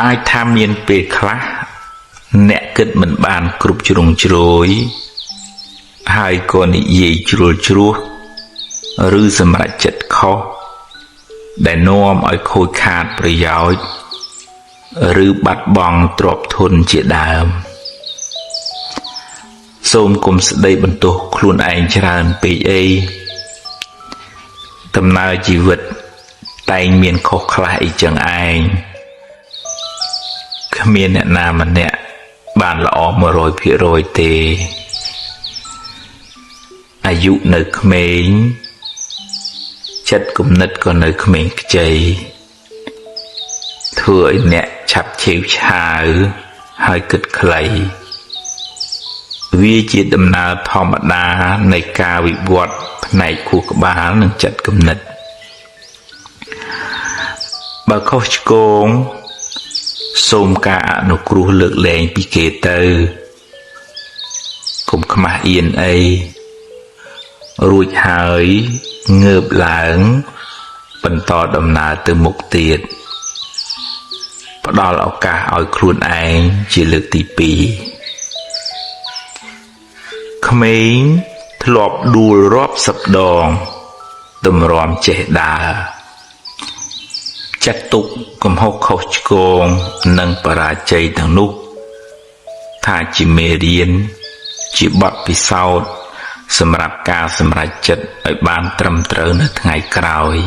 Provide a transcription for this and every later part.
ai tham miênពេលខ្លះអ្នកគិតមិនបានគ្រប់ជ្រុងជ្រោយហើយក៏និយាយជ្រុលជ្រោះឬសម្រេចចិត្តខុសដែលនាំឲ្យខូចខាតប្រយោជន៍ឬបាត់បង់ទ្រព្យធនជាដើមសូមកុំស្ដីបន្ទោសខ្លួនឯងច្រើនពេកអីដំណើរជីវិតតែងមានខុសខ្លះអីចឹងឯងគ្មានអ្នកណាម្នាក់បានល្អ 100% ទេអាយុនៅក្មេងចិត្តគំនិតក៏នៅក្មេងខ្ចីធ្វើឲ្យអ្នកឆាប់ឆេវឆាវហើយគិតខ្លីវាជាដំណើរធម្មតានៃការវិវត្តផ្នែកខួរក្បាលនិងចិត្តគំនិតបើខុសឆ្គងសូមការអនុគ្រោះលើកលែងពីគេទៅកុំខ្មាស់អៀនអីរួចហើយងើបឡើងបន្តដំណើរទៅមុខទៀតផ្ដល់ឱកាសឲ្យខ្លួនឯងជាលើកទី2ក្មេងធ្លាប់ដួលរាប់សិបដងតម្រាំចេះដើរចាត់ទុកកំហុសខុសឆ្គងនិងបរាជ័យទាំងនោះថាជាមេរៀនជាបទពិសោធន៍សម្រាប់ការសម្រេចចិត្តឲ្យបានត្រឹមត្រូវនៅថ្ងៃក្រោយ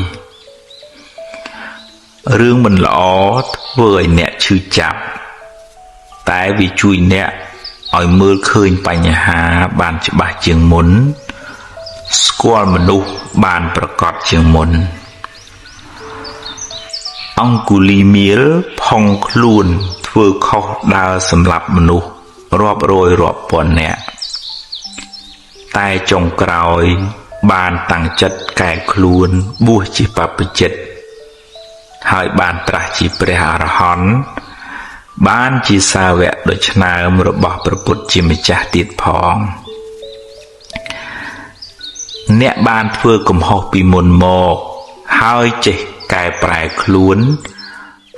រឿងមិនល្អធ្វើឲ្យអ្នកឈឺចាប់តែវាជួយអ្នកឲ្យមើលឃើញបញ្ហាបានច្បាស់ជាងមុនស្គាល់មនុស្សបានប្រកបជាងមុនអង្គុលីមៀលផុងខ្លួនធ្វើខុសដើរសម្លាប់មនុស្សរាប់រយរាប់ពាន់នាក់តែចុងក្រោយបានតាំងចិត្តកែខ្លួនបួសជាបព្វជិតហើយបានត្រាស់ជាព្រះអរហន្តបានជាសាវកដ៏ឆ្នើមរបស់ព្រះពុទ្ធជាម្ចាស់ទៀតផងអ្នកបានធ្វើកំហុសពីមុនមកហើយចេះកែប្រែខ្លួន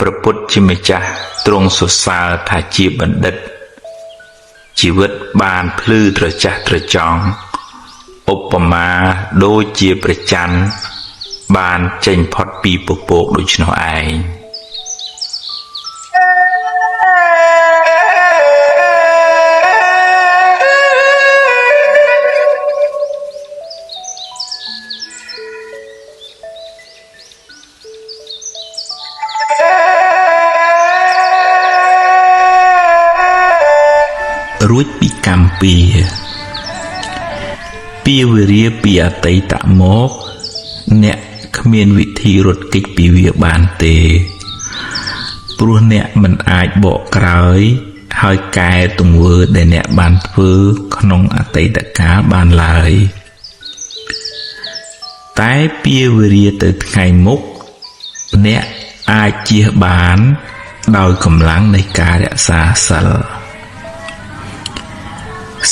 ព្រះពុទ្ធជាម្ចាស់ទ្រង់សរសើរថាជាបណ្ឌិតជីវិតបានភ្លឺត្រចះត្រចង់ឧបមាដូចជាព្រះច័ន្ទបានចេញផុតពីពពកដូច្នោះឯងរួចពីកម្មពីវេរាពីអតីតមកអ្នកគ្មានវិធីរត់គេចពីវាបានទេព្រោះអ្នកមិនអាចបកក្រោយហើយកែទង្វើដែលអ្នកបានធ្វើក្នុងអតីតកាលបានឡើយតែពីវេរាទៅថ្ងៃមុខអ្នកអាចជៀសបានដោយកម្លាំងនៃការរក្សាសិល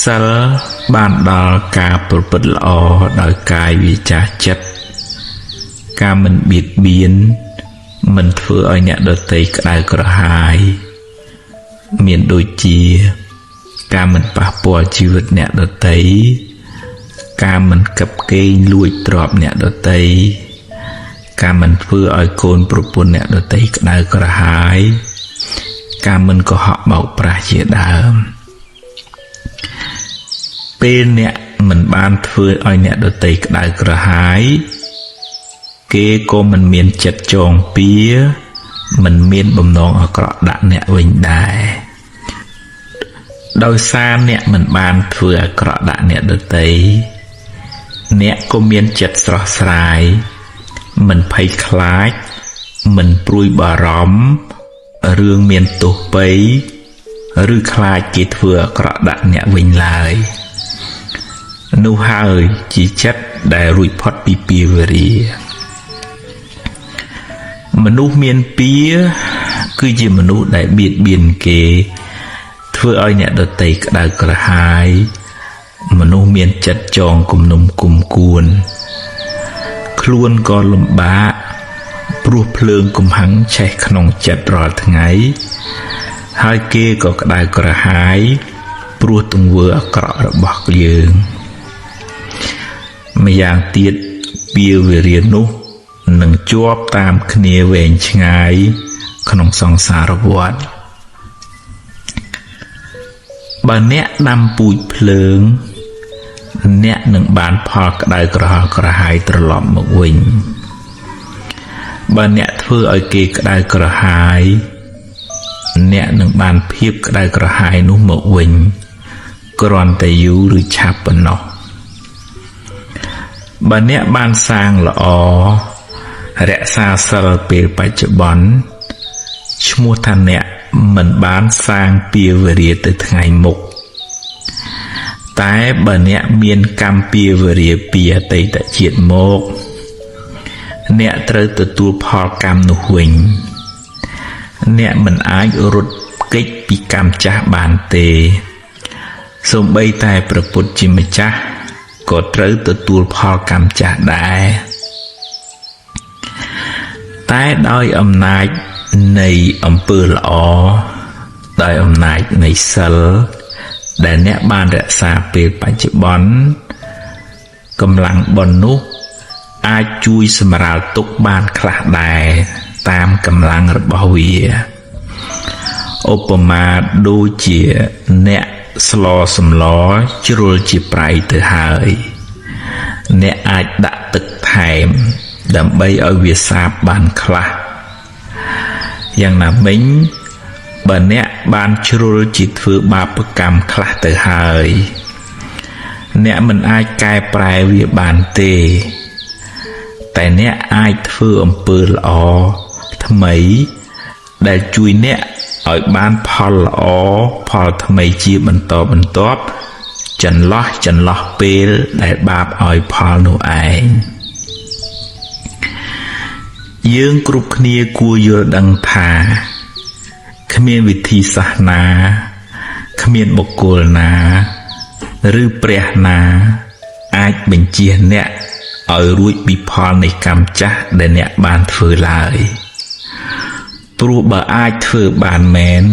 សិលបានដល់ការប្រព្រឹត្តល្អដោយកាយវាចាចិត្តការមិនបៀតបៀនមិនធ្វើឲ្យអ្នកដទៃក្តៅក្រហាយមានដូចជាការមិនប៉ះពាល់ជីវិតអ្នកដទៃការមិនកាប់កេងលួចទ្រព្យអ្នកដទៃការមិនធ្វើឲ្យកូនប្រពន្ធអ្នកដទៃក្តៅក្រហាយការមិនកុហកបោកប្រាស់ជាដើមពេលអ្នកមិនបានធ្វើឲ្យអ្នកដទៃក្តៅក្រហាយគេក៏មិនមានចិត្តចងពៀមិនមានបំណងអាក្រក់ដាក់អ្នកវិញដែរដោយសារអ្នកមិនបានធ្វើអាក្រក់ដាក់អ្នកដទៃអ្នកក៏មានចិត្តស្រស់ស្រាយមិនភ័យខ្លាចមិនព្រួយបារម្ភរឿងមានទោសពៃឬខ្លាចគេធ្វើអាក្រក់ដាក់អ្នកវិញឡើយនោះហើយជាចិត្តដែលរួចផុតពីពាវេរាមនុស្សមានពៀគឺជាមនុស្សដែលបៀតបៀនគេធ្វើឲ្យអ្នកដទៃក្តៅក្រហាយមនុស្សមានចិត្តចងគំនុំគុំគួនខ្លួនក៏លំបាក ព្រោះភ្លើងកំហឹងឆេះក្នុងចិត្តរាល់ថ្ងៃហើយគេក៏ក្តៅក្រហាយព្រោះទង្វើអាក្រក់របស់យើងម្យ៉ាងទៀតពាវេរានោះនឹងជាប់តាមគ្នាវែងឆ្ងាយក្នុងសង្សារវដ្តបើអ្នកដាំពូជភ្លើងអ្នកនឹងបានផលក្តៅក្រហល់ក្រហាយត្រឡប់មកវិញបើអ្នកធ្វើឲ្យគេក្តៅក្រហាយអ្នកនឹងបានភាពក្តៅក្រហាយនោះមកវិញគ្រាន់តែយូរឬឆាប់ប៉ុណ្ណោះបើអ្នកបានសាងល្អរក្សាសិលពេលបច្ចុប្បន្នឈ្មោះថាអ្នកមិនបានសាងពាវេរាទៅថ្ងៃមុខតែបើអ្នកមានកម្មពាវេរាពីអតីតជាតិមកអ្នកត្រូវទទួលផលកម្មនោះវិញអ្នកមិនអាចរត់គេចពីកម្មចាស់បានទេសូម្បីតែព្រះពុទ្ធជាម្ចាស់ក៏ត្រូវទទួលផលកម្មចាស់ដែរតែដោយអំណាចនៃអំពើល្អដោយអំណាចនៃសិលដែលអ្នកបានរក្សាពេលបច្ចុប្បន្នកម្លាំងបុណ្យនោះអាចជួយសម្រាលទុក្ខបានខ្លះដែរតាមកម្លាំងរបស់វាឧបមាដូចជាអ្នកស្លសម្លជ្រុលជាប្រៃទៅហើយអ្នកអាចដាក់ទឹកថែមដើម្បីឲ្យវាសាបបានខ្លះយ៉ាងណាមិញបើអ្នកបានជ្រុលជាធ្វើបាបកម្មខ្លះទៅហើយអ្នកមិនអាចកែប្រែវាបានទេតែអ្នកអាចធ្វើអំពើល្អថ្មីដែលជួយអ្នកឲ្យបានផលល្អផលថ្មីជាបន្តបន្ទាប់ចន្លោះពេលដែលបាបឲ្យផលនោះឯងយើងគ្រប់គ្នាគួរយល់ដឹងថាគ្មានវិធីសាស្ត្រណាគ្មានបុគ្គលណាឬព្រះណាអាចបញ្ជាអ្នកឲ្យរួចពីផលនៃកម្មចាស់ដែលអ្នកបានធ្វើឡើយព្រោះបើអាចធ្វើបានមែន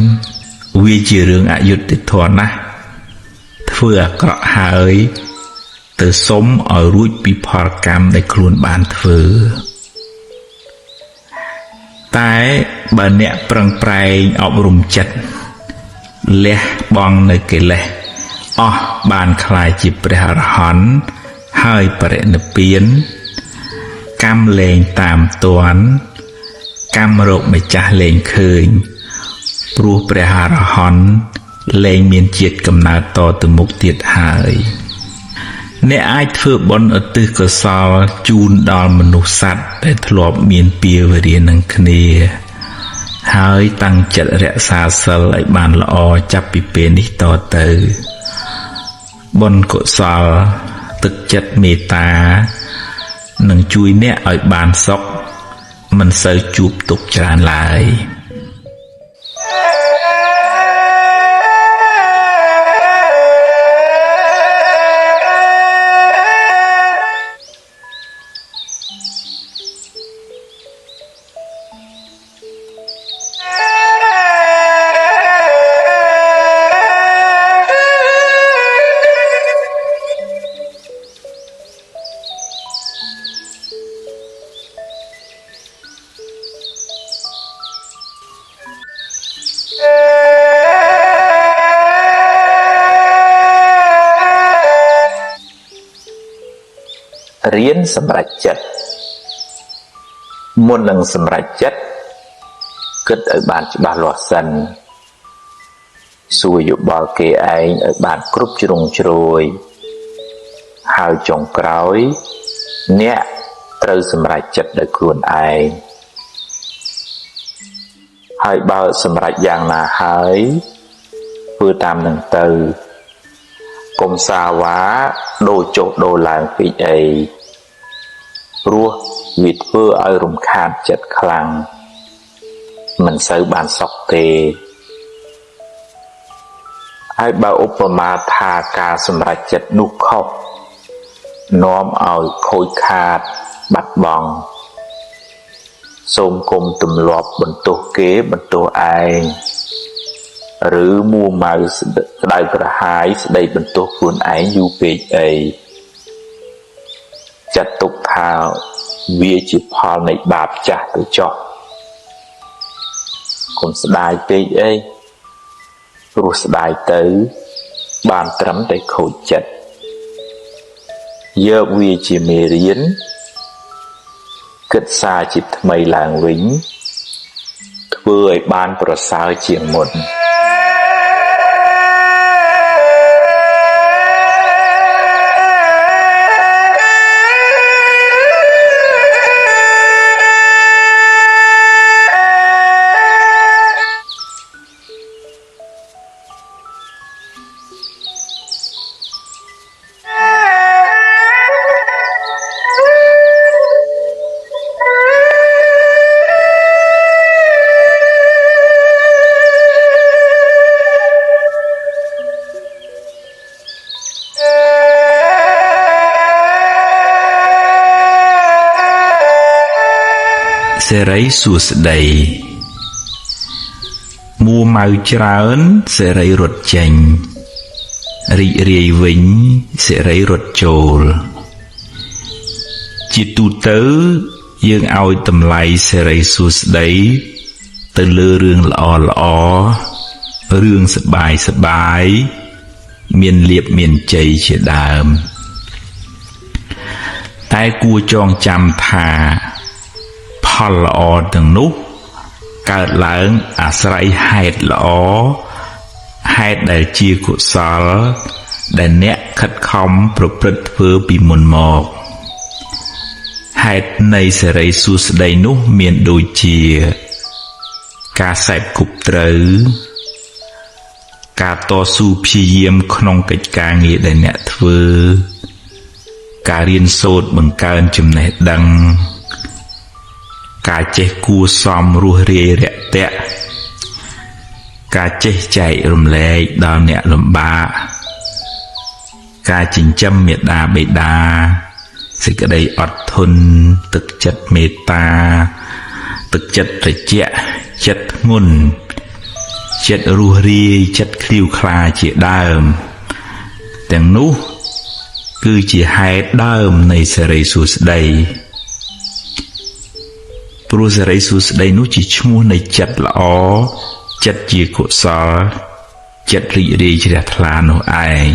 វាជារឿងអយុត្តិធម៌ណាស់ធ្វើអាក្រក់ហើយទៅសុំឲ្យរួចពីផលកម្មដែលខ្លួនបានធ្វើតែបើអ្នកប្រឹងប្រែងអប់រំចិត្តលះបង់នៅកិលេសអស់បានក្លាយជាព្រះអរហន្តហើយបរិនិព្វានកម្មលែងតាមទាន់កម្មរកម្ចាស់លែងឃើញព្រោះព្រះអរហន្តលែងមានជាតិកំណើតតទៅមុខទៀតហើយអ្នកអាចធ្វើបុណ្យឧទ្ទិសកុសលជូនដល់មនុស្សសត្វដែលធ្លាប់មានពាវេរានឹងគ្នាហើយតាំងចិត្តរក្សាសិលឲ្យបានល្អចាប់ពីពេលនេះតទៅបុណ្យកុសលទឹកចិត្តមេត្តានឹងជួយអ្នកឲ្យបានសុខមិនសូវជួបទុក្ខច្រើនឡើយរៀនសម្រេចចិត្តមុននឹងសម្រេចចិត្តគិតឲ្យបានច្បាស់លាស់សិនសួរយោបល់គេឯងឲ្យបានគ្រប់ជ្រុងជ្រោយហើយចុងក្រោយអ្នកត្រូវសម្រេចចិត្តដោយខ្លួនឯងហើយបើសម្រេចយ៉ាងណាហើយធ្វើតាមនឹងទៅកុំសាវ៉ាដូរចុះដូរឡើងពេកអីព្រោះវាធ្វើឲ្យរំខានចិត្តខ្លាំងមិនសូវបានសុខទេហើយបើឧបមាថាការសម្រេចចិត្តនោះខុសនាំឲ្យខូចខាតបាត់បង់ សូមកុំទម្លាប់បន្ទោសគេបន្ទោសឯងឬមួម៉ៅក្តៅក្រហាយស្ដីបន្ទោសខ្លួនឯងយូរពេកអីចាត់ទុកថាវាជាផលនៃបាបចាស់ទៅចុះកុំស្ដាយពេកអីព្រោះស្ដាយទៅបានត្រឹមតែខូចចិត្តយកវាជាមេរៀនគិតសារជាថ្មីឡើងវិញធ្វើឲ្យបានប្រសើរជាងមុនសេរីសួស្តីមួម៉ៅច្រើនសេរីរត់ចេញរីករាយវិញសេរីរត់ចូលជាទូទៅយើងឲ្យតម្លៃសេរីសួស្តីទៅលើរឿងល្អរឿងសប្បាយមានលៀបមានជ័យជាដើមតែគួរចងចាំថាផលល្អទាំងនោះកើតឡើងអាស្រ័យហេតុល្អហេតុដែលជាកុសលដែលអ្នកខិតខំប្រព្រឹត្តធ្វើពីមុនមកហេតុនៃសេរីសួស្តីនោះមានដូចជាការសេពគប់ត្រូវការតស៊ូព្យាយាមក្នុងកិច្ចការងារដែលអ្នកធ្វើការរៀនសូត្របង្កើនចំណេះដឹងការចេះគួសមរស់រាយរាក់ទាក់ការចេះចែករំលែកដល់អ្នកលំបាកការចិញ្ចឹមមាតាបិតាសេចក្តីអត់ធន់ទឹកចិត្តមេត្តាទឹកចិត្តត្រជាក់ចិត្តធ្ងន់ចិត្តរស់រាយចិត្តឃ្លាវខ្លាជាដើមទាំងនោះគឺជាហេតុដើមនៃសេរីសួស្តីព្រោះសេរីសួស្តីនោះជាឈ្មោះនៃចិត្តល្អចិត្តជាកុសលចិត្តរីករាយជ្រះថ្លានោះឯង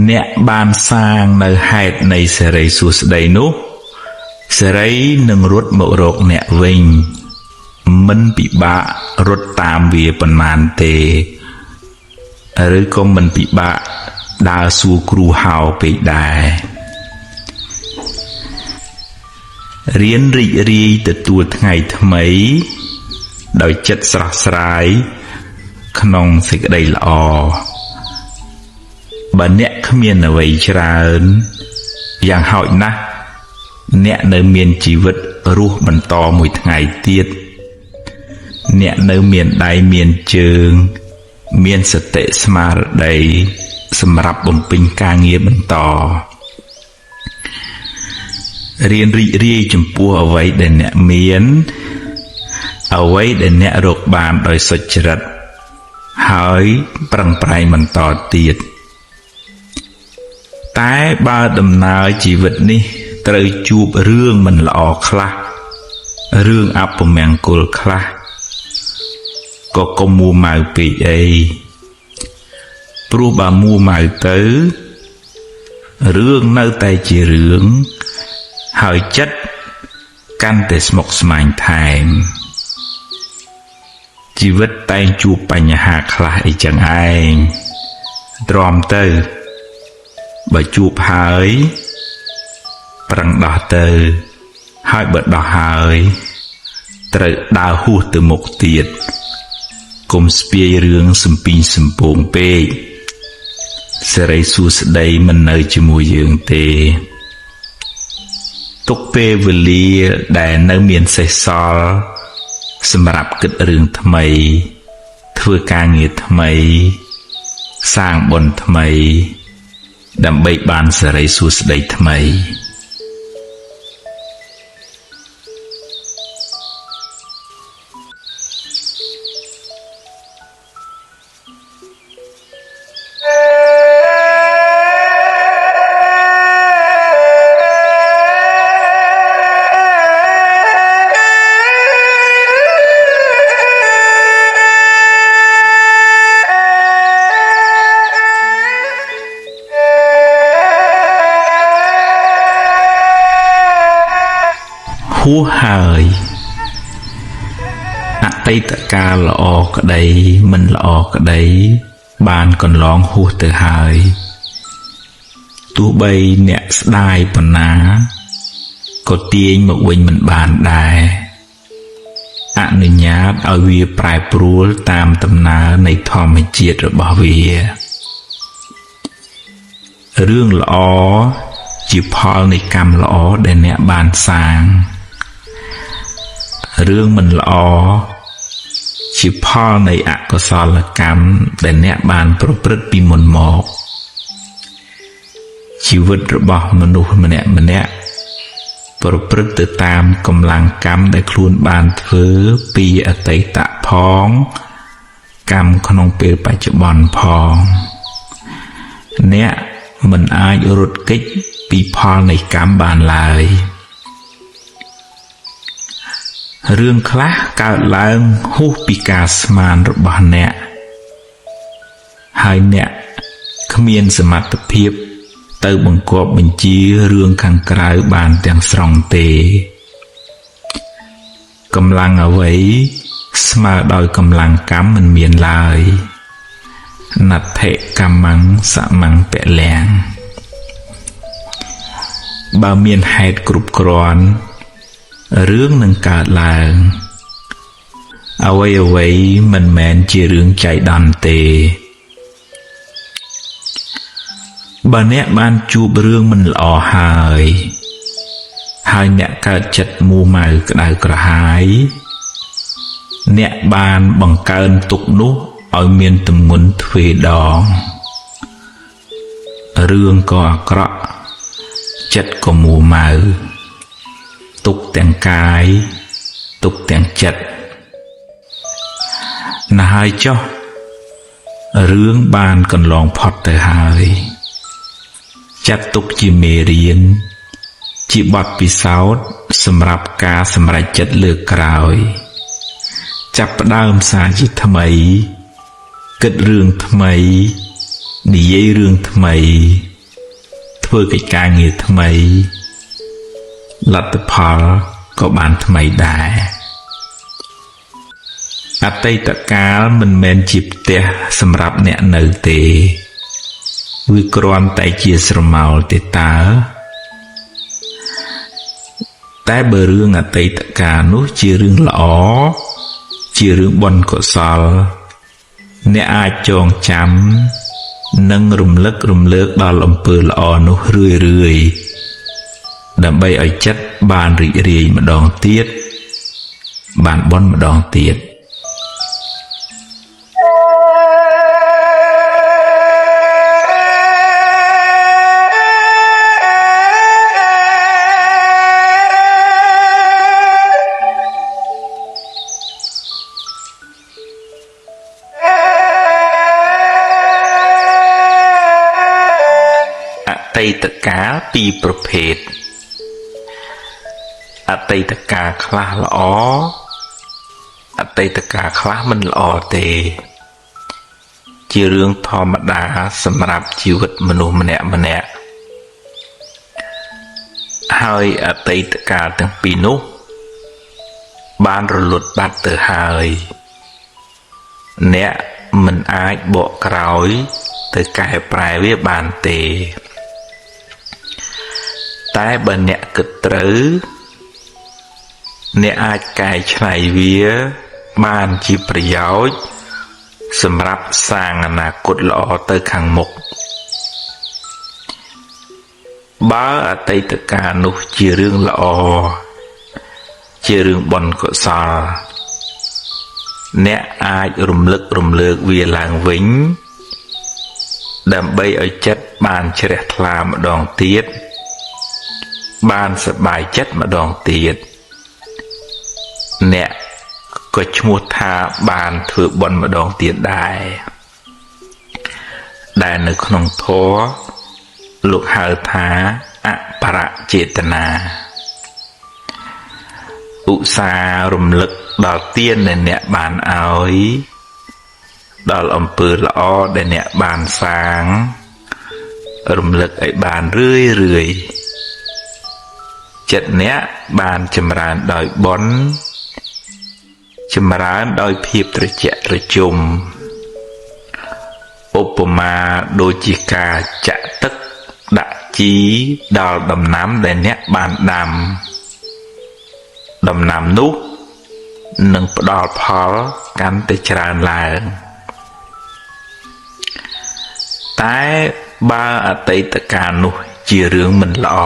អ្នកបានសាងនៅហេតុនៃសេរីសួស្តីនោះសេរីនឹងរត់មករកអ្នកវិញមិនពិបាករត់តាមវាប៉ុន្មានទេឬក៏មិនពិបាកដើរសួរគ្រូហៅពេកដែររៀនរីករាយទទួលថ្ងៃថ្មីដោយចិត្តស្រស់ស្រាយក្នុងសេចក្តីល្អបើអ្នកគ្មានអ្វីច្រើនយ៉ាងហោចណាស់អ្នកនៅមានជីវិតរស់បន្តមួយថ្ងៃទៀតអ្នកនៅមានដៃមានជើងមានសតិស្មារតីសម្រាប់បំពេញការងារបន្តរៀនរីករាយចំពោះអ្វីដែលអ្នកមានអ្វីដែលអ្នករកបានដោយសុចរិតហើយប្រឹងប្រែងបន្តទៀតតែបើដំណើរជីវិតនេះត្រូវជួបរឿងមិនល្អខ្លះរឿងអពមង្គលខ្លះក៏កុំមួម៉ៅពេកអីព្រោះបើមួម៉ៅទៅរឿងនៅតែជារឿងហើយចិត្តកាន់តែស្មុគស្មាញថែមជីវិតតែងជួបបញ្ហាខ្លះអីចឹងឯងទ្រាំទៅបើជួបហើយប្រឹងដោះទៅហើយបើដោះហើយត្រូវដើរហួសទៅមុខទៀតកុំស្ពាយរឿងសំពីងសំពងពេកសេរីសួស្តីមិននៅជាមួយយើងទេទុកពេលវេលាដែលនៅមានសេសសល់សម្រាប់គិតរឿងថ្មីធ្វើការងារថ្មីសាងបុណ្យថ្មីដើម្បីបានសេរីសួស្តីថ្មី hú hơi tây tất cả lọ cái đấy mình lọ cái đấy bàn còn lon hú từ hơi tu bay nẹt đai bẩn ná có tiếng một mình mình bàn đàiนุญาตឲ្យវាប្រែប្រួលតាមដំណើរនៃធម្មជាតិរបស់វារឿងល្អជាផលនៃកម្មល្អដែលអ្នកបានសាងរឿងមិនល្អជាផលនៃអកុសលកម្មដែលអ្នកបានប្រព្រឹត្តពីមុនមកជីវិតរបស់មនុស្សម្នាក់ប្រព្រឹត្តទៅតាមកម្លាំងកម្មដែលខ្លួនបានធ្វើពីអតីតផងកម្មក្នុងពេលបច្ចុប្បន្នផងអ្នកមិនអាចរត់គេចពីផលនៃកម្មបានឡើយរឿងខ្លះកើតឡើងហួសពីការស្មានរបស់អ្នកហើយអ្នកគ្មានសមត្ថភាពទៅបង្គាប់បញ្ជារឿងខាងក្រៅបានទាំងស្រុងទេកម្លាំងអ្វីស្មើដោយកម្លាំងកម្មមិនមានឡើយណដ្ឋិកម្មੰសមੰពលំបើមានហេតុគ្រប់គ្រាន់រឿងនឹងកើតឡើងអ្វីមិនមែនជារឿងចៃដន្យទេបើអ្នកបានជួបរឿងមិនល្អហើយអ្នកកើតចិត្តមូម៉ៅក្តៅក្រហាយអ្នកបានបង្កើនទុក្ខនោះឲ្យមានទម្ងន់ទ្វេដងរឿងក៏អាក្រក់ចិត្តក៏មូម៉ៅទុក្ខទាំងកាយទុក្ខទាំងចិត្តណាស់ហើយចុះរឿងបានកន្លងផុតទៅហើយចាត់ទុកជាមេរៀនជាបទពិសោធន៍សម្រាប់ការសម្រេចចិត្តលើកក្រោយចាប់ផ្ដើមសារជាថ្មីគិតរឿងថ្មីនិយាយរឿងថ្មីធ្វើកិច្ចការងារថ្មីលទ្ធផលក៏បានថ្មីដែរអតីតកាលមិនមែនជាផ្ទះសម្រាប់អ្នកនៅទេវាគ្រាន់តែជាស្រមោលទេតើតែបើរឿងអតីតកាលនោះជារឿងល្អជារឿងបុណ្យកុសលអ្នកអាចចងចាំនិងរំលឹករំលើកដល់អំពើល្អនោះរឿយដើម្បីឲ្យចិត្តបានរីករាយម្ដងទៀតបានបុណ្យម្ដងទៀតអតីតកាលពីរប្រភេទអតីតកាលខ្លះល្អអតីតកាលខ្លះមិនល្អទេជារឿងធម្មតាសម្រាប់ជីវិតមនុស្សម្នាក់ហើយអតីតកាលទាំងពីរនោះបានរលត់បាត់ទៅហើយអ្នកមិនអាចបកក្រោយទៅកែប្រែវាបានទេតែបើអ្នកគិតត្រូវអ្នកអាចកែច្នៃវាបានជាប្រយោជន៍សម្រាប់សាងអនាគតល្អទៅខាងមុខបើអតីតកាលនោះជារឿងល្អជារឿងបុណ្យកុសលអ្នកអាចរំលឹករំលើកវាឡើងវិញដើម្បីឲ្យចិត្តបានជ្រះថ្លាម្ដងទៀតបានសប្បាយចិត្តម្ដងទៀតអ្នកក៏ឈ្មោះថាបានធ្វើបុណ្យម្ដងទៀតដែរដែលនៅក្នុងធម៌លោកហៅថាអបរចេតនាឧស្សាហ៍រំលឹកដល់ទានដែលអ្នកបានឲ្យដល់អំពើល្អដែលអ្នកបានសាងរំលឹកឲ្យបានរឿយ ចិត្តអ្នកបានចម្រើនដោយបុណ្យចម្រើនដោយភាពត្រជាក់ត្រជុំឧបមាដូចជាការចាក់ទឹកដាក់ជីដល់ដំណាំដែលអ្នកបានដាំដំណាំនោះនឹងផ្ដល់ផលកាន់តែច្រើនឡើងតែបើអតីតកាលនោះជារឿងមិនល្អ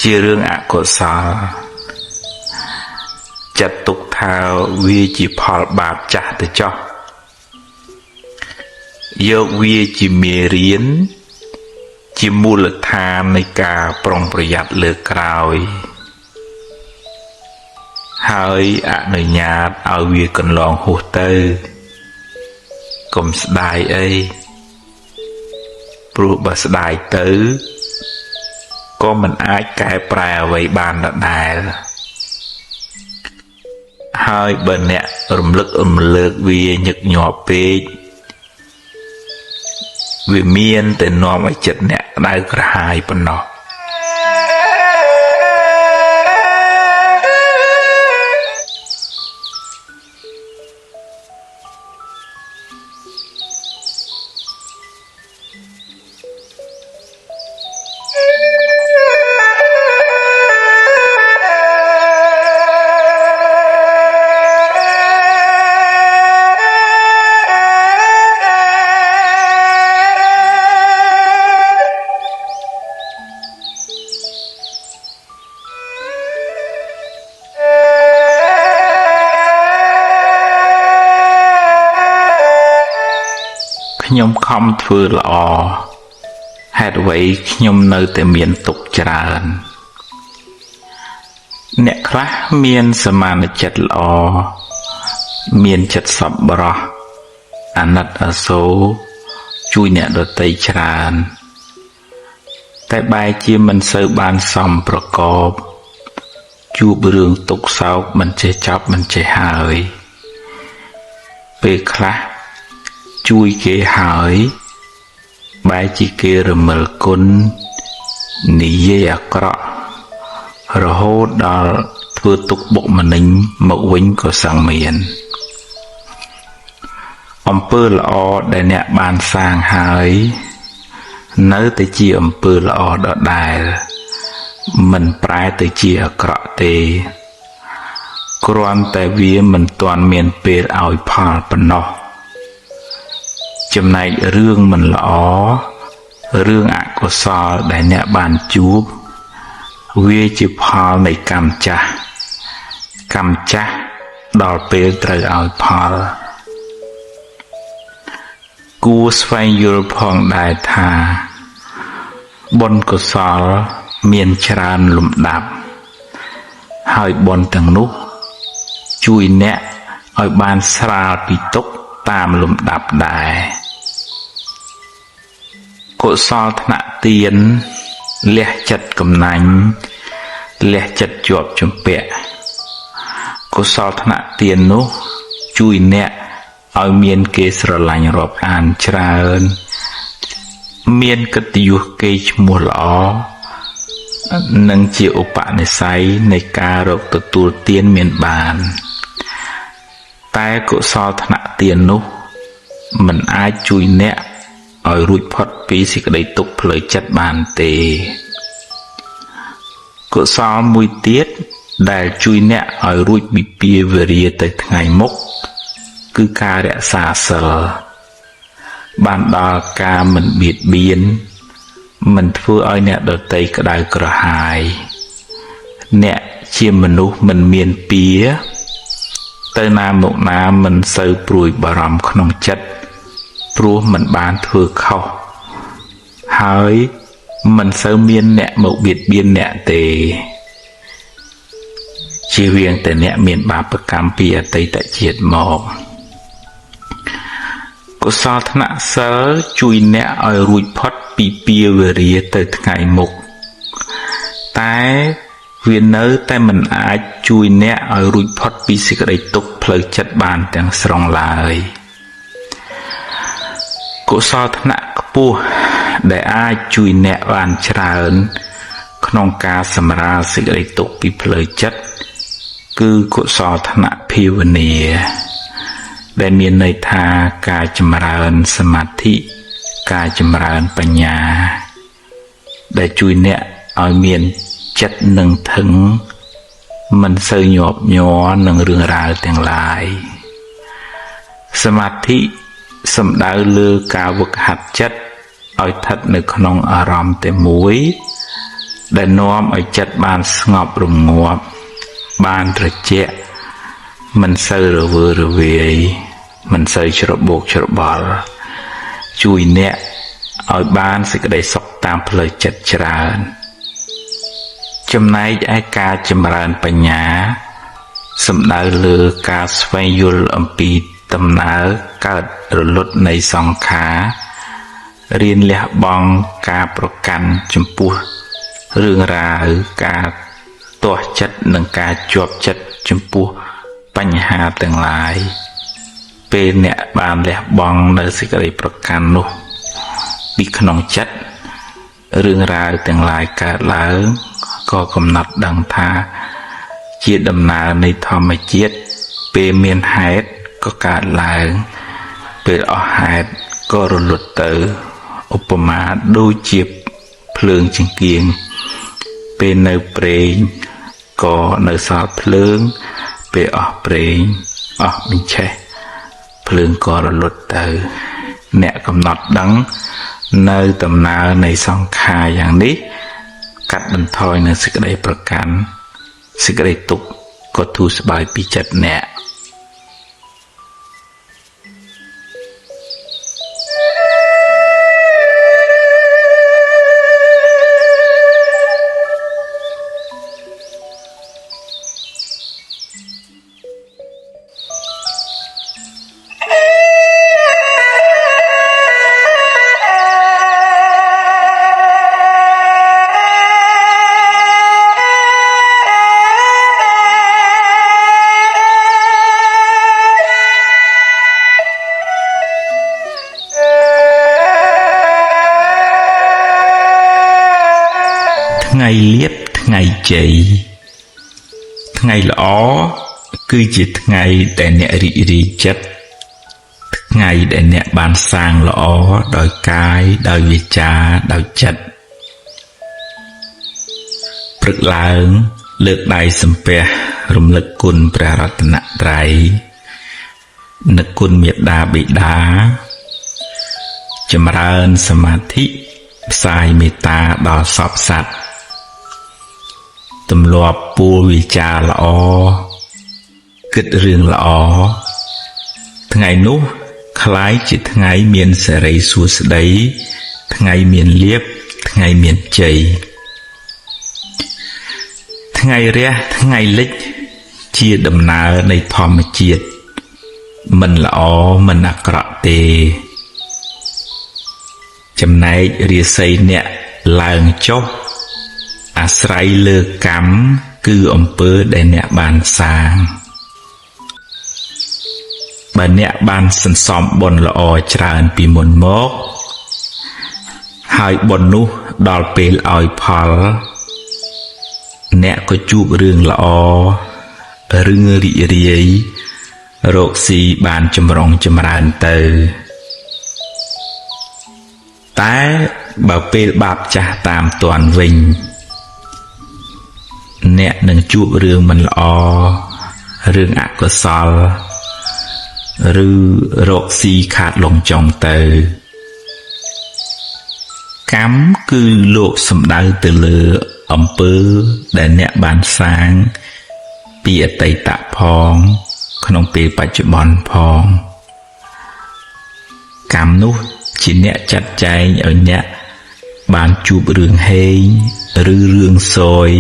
ជារឿងអកុសលចាត់ទុកថាវាជាផលបាបចាស់ទៅចុះយកវាជាមេរៀនជាមូលដ្ឋាននៃការប្រុងប្រយ័ត្នលើក្រោយហើយអនុញ្ញាតឲ្យវាកន្លងហួសទៅកុំស្ដាយអីព្រោះបើស្ដាយទៅក៏មិនអាចកែប្រែអ្វីបានដដែលហើយបើអ្នករំលឹករំលើកវាញឹកញាប់ពេកវាមានតែនាំឲ្យចិត្តអ្នកក្តៅក្រហាយប៉ុណ្ណោះខ្ញុំខំធ្វើល្អហេតុអ្វីខ្ញុំនៅតែមានទុក្ខច្រើនអ្នកខ្លះមានសមានចិត្តល្អមានចិត្តសប្បុរសអាណិតអាសូរជួយអ្នកដទៃច្រើនតែបែរជាមិនសូវបានសមប្រកបជួបរឿងទុក្ខសោកមិនចេះចប់មិនចេះហើយពេលខ្លះជួយគេហើយបែរជាគេរមិលគុណនិយាយអាក្រក់រហូតដល់ធ្វើទុក្ខបុកម្នេញមកវិញក៏សឹងមានអំពើល្អដែលអ្នកបានសាងហើយនៅតែជាអំពើល្អដដែលមិនប្រែទៅជាអាក្រក់ទេគ្រាន់តែវាមិនទាន់មានពេលឲ្យផលប៉ុណ្ណោះចំណែករឿងមិនល្អរឿងអកុសលដែលអ្នកបានជួបវាជាផលនៃកម្មចាស់ដល់ពេលត្រូវឲ្យផលគួរស្វែងយល់ផងដែរថាបុណ្យកុសលមានច្រើនលំដាប់ហើយបុណ្យទាំងនោះជួយអ្នកឲ្យបានស្រាលពីទុក្ខតាមលំដាប់ដែរកុសលថ្នាក់ទានលះចិត្តកំណាញ់លះចិត្តជាប់ជំពាក់កុសលថ្នាក់ទាននោះជួយអ្នកឲ្យមានគេស្រឡាញ់រាប់អានច្រើនមានកិត្តិយសគេឈ្មោះល្អនិងជាឧបនិស្ស័យនៃការរកទទួលទានមានបានតែកុសលថ្នាក់ទាននោះមិនអាចជួយអ្នកឲ្យរួចផុតពីសេចក្តីទុក្ខផ្លូវចិត្តបានទេកុសលមួយទៀតដែលជួយអ្នកឲ្យរួចពីពាវេរាទៅថ្ងៃមុខគឺការរក្សាសិលបានដល់ការមិនបៀតបៀនមិនធ្វើឲ្យអ្នកដទៃក្តៅក្រហាយអ្នកជាមនុស្សមិនមានពៀទៅណាមកណាមិនសូវព្រួយបារម្ភក្នុងចិត្តព្រោះមិនបានធ្វើខុសហើយមិនសូវមានអ្នកមកបៀតបៀនអ្នកទេជៀសវាងតែអ្នកមានបាបកម្មពីអតីតជាតិមកកុសលថ្នាក់សិលជួយអ្នកឲ្យរួចផុតពីពាវេរាទៅថ្ងៃមុខតែវានៅតែមិនអាចជួយអ្នកឲ្យរួចផុតពីសេចក្តីទុក្ខផ្លូវចិត្តបានទាំងស្រុងឡើយកុសលថ្នាក់ខ្ពស់ដែលអាចជួយអ្នកបានច្រើនខ ក្នុងការសម្រាលសេចក្តីទុក្ខពីផ្លូវចិត្តគឺកុសលធនៈភាវនាដែលមានន័យថាការចម្រើនសមាធិការចម្រើនបញ្ញាដែលជួយអ្នកឲ្យមានចិត្តនឹងថឹងមិនសូវញាប់ញ័រនឹងរឿងរ៉ាវទាំងឡាយសមាធិសំដៅលើការវឹកហាត់ចិត្តឲ្យស្ថិតនៅក្នុងអារម្មណ៍តែមួយដែលនាំឲ្យចិត្តបានស្ងប់រងាប់បានត្រជាក់មិនសូវរវើរវាយមិនសូវច្របូកច្របល់ជួយអ្នកឲ្យបានសេចក្តីសុខតាមផ្លូវចិត្តច្រើនចំណែកឯការចម្រើនបញ្ញាសំដៅលើការស្វែងយល់អំពីដំណើរកើតរលត់នៃសង្ខាររៀនលះបង់ការប្រកាន់ចំពោះរឿងរ៉ាវការទាស់ចិត្តនិងការជាប់ចិត្តចំពោះបញ្ហាទាំងឡាយពេលអ្នកបានលះបង់នៅសេចក្តីប្រកាន់នោះពីក្នុងចិត្តរឿងរ៉ាវទាំងឡាយកើតឡើងក៏កំណត់ដឹងថាជាដំណើរនៃធម្មជាតិពេលមានហេតុក៏កើតឡើងពេលអស់ហេតុក៏រលត់ទៅឧបមាដូចជាភ្លើងចង្កៀងពេលនៅប្រេងក៏នៅសល់ភ្លើងពេលអស់ប្រេងអស់បញ្ឆេះភ្លើងក៏រលត់ទៅអ្នកកំណត់ដឹងនៅដំណើរនៃសង្ខារយ៉ាងនេះកាត់បន្ថយនៅសេចក្តីប្រកាន់សេចក្តីទុក្ខក៏ធូរស្បើយពីចិត្តអ្នកថ្ងៃលៀបថ្ងៃជ័យថ្ងៃល្អគឺជាថ្ងៃដែលអ្នករីករាយចិត្តថ្ងៃដែលអ្នកបានសាងល្អដោយកាយដោយវាចាដោយចិត្តព្រឹកឡើងលើកដៃសំពះរំលឹកគុណព្រះរតនត្រ័យនឹកគុណមេត្តាបិតាចម្រើនសមាធិផ្សាយមេត្តាដល់សពសត្វទម្លាប់ពួរវិចារល្អគិតរឿងល្អថ្ងៃនោះคล้ายជាថ្ងៃមានសិរីសួស្តីថ្ងៃមានលាភថ្ងៃមានជ័យថ្ងៃរះថ្ងៃលិចជាដំណើរនៃធម្មជាតិមិនល្អមិនអាក្រក់ទេចំណែករាសីអ្នកឡើងចុះអាស្រ័យលើកម្មគឺអំពើដែលអ្នកបានសាងបើអ្នកបានសន្សំបុណ្យល្អច្រើនពីមុនមកហើយបុណ្យនោះដល់ពេលឲ្យផលអ្នកក៏ជួបរឿងល្អរឿងរីករាយរកស៊ីបានចម្រុងចម្រើនទៅតែបើពេលបាបចាស់តាមទាន់វិញអ្នកនឹងជួបរឿងមិនល្អរឿងអកុសលឬរកស៊ីខាតលំចុងទៅកម្មគឺលោកសំដៅទៅលើអំពើដែលអ្នកបានសាងពីអតីតផងក្នុងពេលបច្ចុប្បន្នផងកម្មនោះជាអ្នកចាត់ចែងឲ្យអ្នកបានជួបរឿងហេងឬរឿងសោយ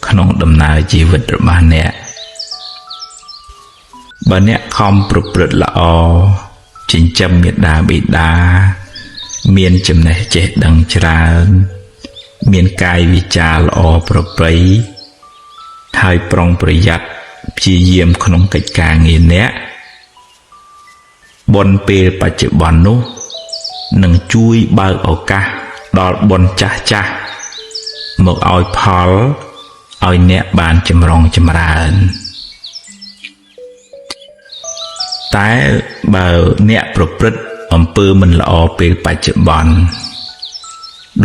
ក្នុងដំណើរជីវិតរបស់អ្នកបើអ្នកខំប្រព្រឹត្តល្អចិញ្ចឹមមេត្តាបិតាមានចំណេះចេះដឹងច្រើនមានកាយវិការល្អប្រពៃហើយប្រុងប្រយ័ត្នព្យាយាមក្នុងកិច្ចការងារអ្នកបុណ្យពេលបច្ចុប្បន្ននោះនឹងជួយបើកឱកាសដល់បុណ្យចាស់ចាស់ មកឲ្យផលឲ្យអ្នកបានចម្រុងចម្រើនតែបើអ្នកប្រព្រឹត្តអំពើមិនល្អពេលបច្ចុប្បន្ន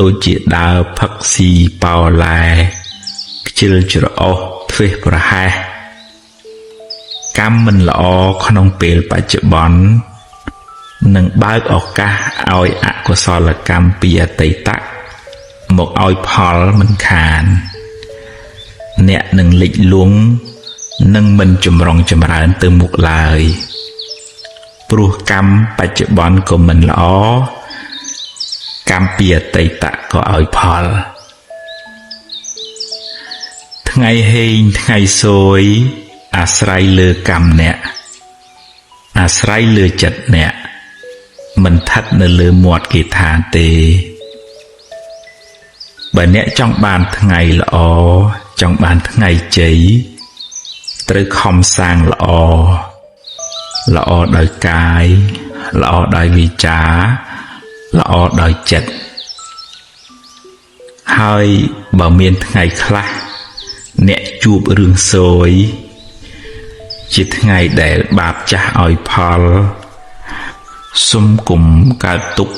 ដូចជាដើរផឹកស៊ីប៉ោឡែខ្ជិលច្រអូសធ្វេសប្រហែសកម្មមិនល្អក្នុងពេលបច្ចុប្បន្ននឹងបើកឱកាសឲ្យអកុសលកម្មពីអតីតមកឲ្យផលមិនខានអ្នកនឹងលិចលង់នឹងមិនចម្រុងចម្រើនទៅមុខឡើយព្រោះកម្មបច្ចុប្បន្នក៏មិនល្អកម្មពីអតីតក៏ឲ្យផលថ្ងៃហេងថ្ងៃសួយអាស្រ័យលើកម្មអ្នកអាស្រ័យលើចិត្តអ្នកមិនស្ថិតនៅលើមាត់គេថាទេបើអ្នកចង់បានថ្ងៃល្អចង់បានថ្ងៃជ័យត្រូវខំសាងល្អដោយកាយល្អដោយវាចាល្អដោយចិត្តហើយបើមានថ្ងៃខ្លះអ្នកជួបរឿងសោយជាថ្ងៃដែលបាបចាស់ឲ្យផលសុំគុំកើតទុក្ខ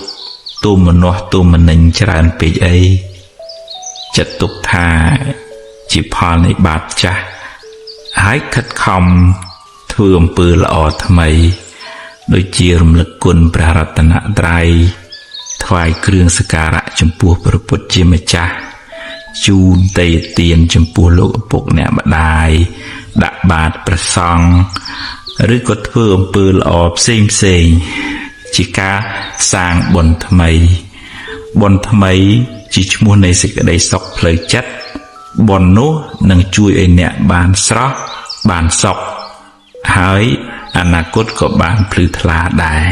ទូមនោះទូមនិញច្រើនពេកអីចិត្តទុកថាជាផលនៃបាបចាស់ហើយខិតខំធ្វើអំពើល្អថ្មីដូចជារំលឹកគុណព្រះរតនត្រ័យថ្វាយគ្រឿងសក្ការៈចំពោះព្រះពុទ្ធជាម្ចាស់ជូនទេយ្យទានចំពោះលោកឪពុកអ្នកម្ដាយដាក់បាតព្រះសង្ឃឬក៏ធ្វើអំពើល្អផ្សេងជាការសាងបុណ្យថ្មីជាឈ្មោះនៃសេចក្តីសុខផ្លូវចិត្តបុណ្យនោះនឹងជួយឲ្យអ្នកបានស្រស់បានសុខហើយអនាគតក៏បានភ្លឺថ្លាដែរ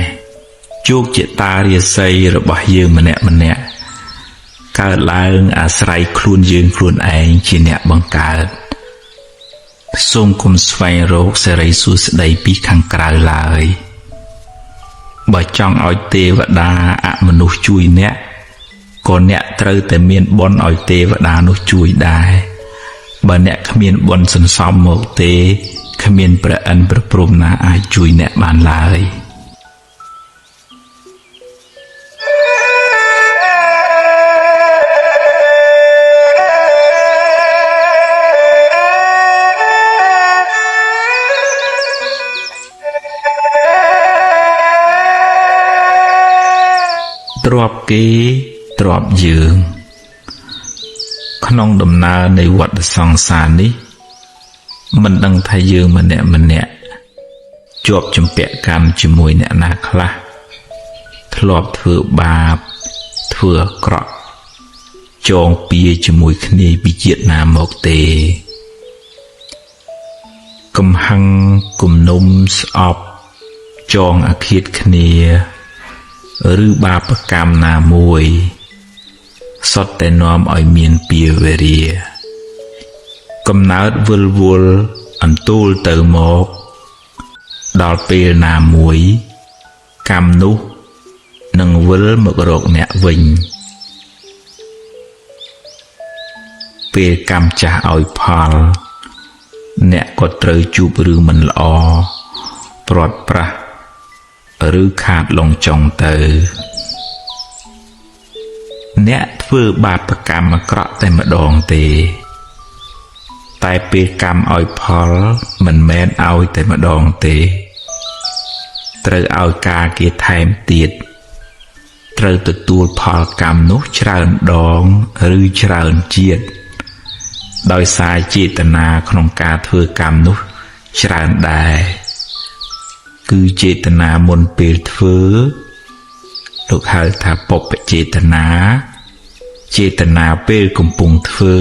ជោគជតារាសីរបស់យើងម្នាក់កើតឡើងអាស្រ័យខ្លួនយើងខ្លួនឯងជាអ្នកបង្កើតសូមគុំស្វែងរកសេរីសួស្តីពីខាងក្រៅឡើយបើចង់ឲ្យទេវតាអមនុស្សជួយអ្នកក៏អ្នកត្រូវតែមានបុណ្យឲ្យទេវតានោះជួយដែរបើអ្នកគ្មានបុណ្យសន្សំមកទេគ្មានព្រះអិនព្រះព្រហ្មណាអាចជួយអ្នកបានឡើយទ្រព្យគេទ្រព្យយើងក្នុងដំណើរនៃវដ្តសង្សារនេះមិនដឹងថាយើងម្នាក់ជាប់ជំពាក់កម្មជាមួយអ្នកណាខ្លះធ្លាប់ធ្វើបាបធ្វើអាក្រក់ចងពៀជាមួយគ្នាពីជាតិណាមកទេកំហឹងគំនុំស្អប់ចងអាឃាតគ្នាឬបាបកម្មណាមួយសុទ្ធតែនាំឲ្យមានពៀវេរាកំណើតវិលវល់អន្ទូលទៅមកដល់ពេលណាមួយកម្មនោះនឹងវិលមករកអ្នកវិញពេលកម្មចាស់ឲ្យផលអ្នកក៏ត្រូវជួបរឿងមិនល្អព្រាត់ប្រាសឬខាតលងចុងទៅអ្នកធ្វើបាបកម្មអាក្រក់តែម្ដងទេតែពេលកម្មឲ្យផលមិនមែនឲ្យតែម្ដងទេត្រូវឲ្យការគេថែមទៀតត្រូវទទួលផលកម្មនោះច្រើនដងឬច្រើនជាតិដោយសារចេតនាក្នុងការធ្វើកម្មនោះច្រើនដែរគឺចេតនាមុនពេលធ្វើលោកហៅថាបុព្វចេតនាចេតនាពេលកំពុងធ្វើ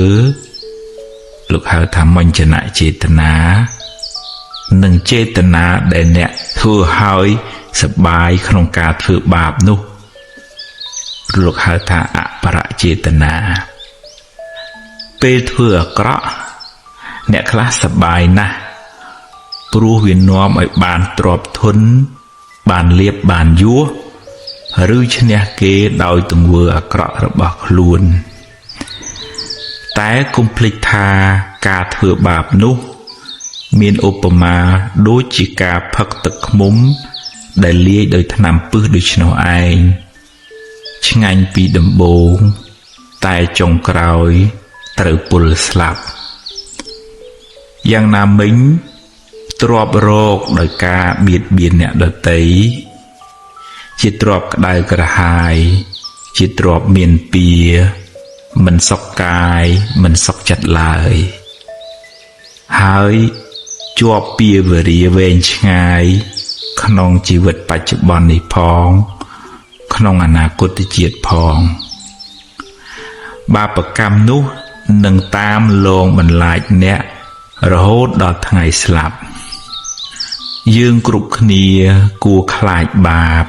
លោកហៅថាមញ្ញនចេតនានិងចេតនាដែលអ្នកធ្វើឲ្យសប្បាយក្នុងការធ្វើបាបនោះលោកហៅថាអបរចេតនាពេលធ្វើអាក្រក់អ្នកខ្លះសប្បាយណាស់ព្រោះវានាំឲ្យបានទ្រព្យធនបានលៀបបានយសឬឈ្នះគេដោយទង្វើអាក្រក់របស់ខ្លួន តែកុំភ្លេចថាការធ្វើបាបនោះមានឧបមាដូចជាការផឹកទឹកឃ្មុំដែលលាយដោយថ្នាំពិសដូច្នោះឯងឆ្ងាញ់ពីដំបូងតែចុងក្រោយត្រូវពុលស្លាប់យ៉ាងណាមិញទ្រព្យរកដោយការបៀតបៀនអ្នកដទៃជាទ្រព្យក្តៅក្រហាយជាទ្រព្យមានពៀមិនសុខកាយមិនសុខចិត្តឡើយហើយជាប់ពៀវរាវែងឆ្ងាយក្នុងជីវិតបច្ចុប្បន្ននេះផងក្នុងអនាគតជាតិផងបាបកម្មនោះនឹងតាមលងបន្លាចអ្នករហូតដល់ថ្ងៃស្លាប់យើងគ្រប់គ្នាគួរខ្លាចបាប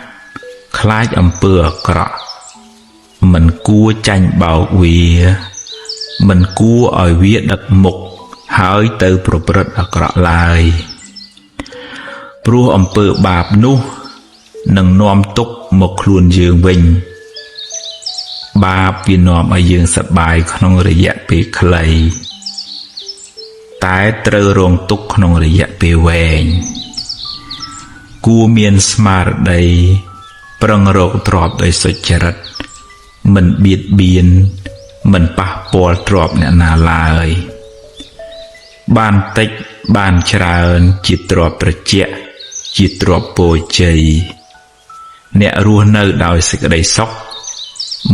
ខ្លាចអំពើអាក្រក់មិនគួរចាញ់បោកវាមិនគួរឲ្យវាដឹកមុខហើយទៅប្រព្រឹត្តអាក្រក់ឡើយព្រោះអំពើបាបនោះនឹងនាំទុក្ខមកខ្លួនយើងវិញបាបវានាំឲ្យយើងសប្បាយក្នុងរយៈពេលខ្លីតែត្រូវរងទុក្ខក្នុងរយៈពេលវែងគួរមានស្មារតីប្រឹងរកទ្រព្យដោយសុចរិតមិនបៀតបៀនមិនប៉ះពាល់ទ្រព្យអ្នកណាឡើយបានតិចបានច្រើនជាទ្រព្យត្រជាក់ជាទ្រព្យពរជ័យអ្នករស់នៅដោយសេចក្តីសុខ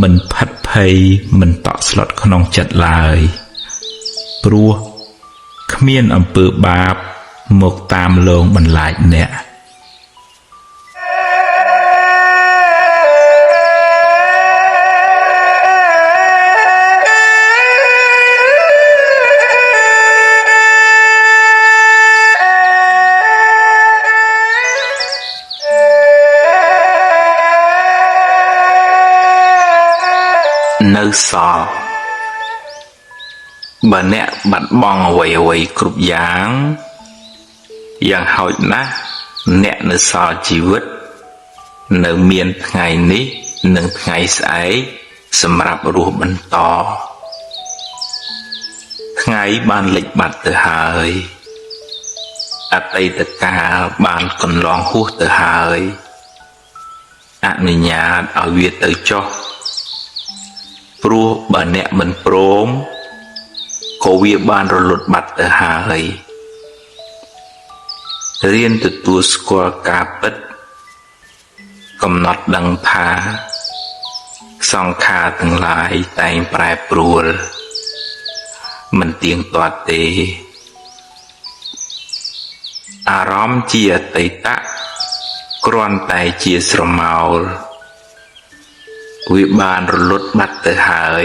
មិនផិតភ័យមិនតក់ស្លុតក្នុងចិត្តឡើយព្រោះគ្មានអំពើបាបមកតាមលងបន្លាចអ្នកនៅសល់បើអ្នកបាត់បង់អ្វីគ្រប់យ៉ាងហោចណាស់អ្នកនៅសល់ជីវិតនៅមានថ្ងៃនេះនិងថ្ងៃស្អែកសម្រាប់រស់បន្តថ្ងៃបានលិចបាត់ទៅហើយអតីតកាលបានកន្លងហួសទៅហើយអនុញ្ញាតឲ្យវាទៅចុះព្រោះបើអ្នកមិនព្រមក៏វាបានរលត់បាត់ទៅហើយរៀនទទួលស្គាល់ការពិតកំណត់ដឹងថាសង្ខារទាំងឡាយតែងប្រែប្រួលមិនទៀងទាត់ទេអារម្មណ៍ជាអតីតគ្រាន់តែជាស្រមោលវាបានរលត់បាត់ទៅហើយ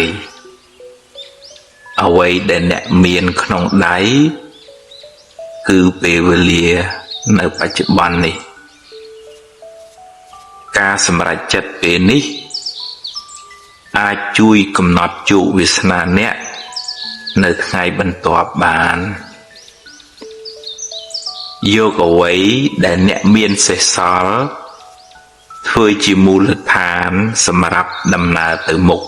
អ្វីដែលអ្នកមានក្នុងដៃគឺពេលវេលានៅបច្ចុប្បន្ននេះការសម្រេចចិត្តពេលនេះអាចជួយកំណត់ជោគវាសនាអ្នកនៅថ្ងៃបន្ទាប់បានយកអ្វីដែលអ្នកមានសេសសល់ធ្វើជាមូលដ្ឋានសម្រាប់ដំណើរទៅមុខ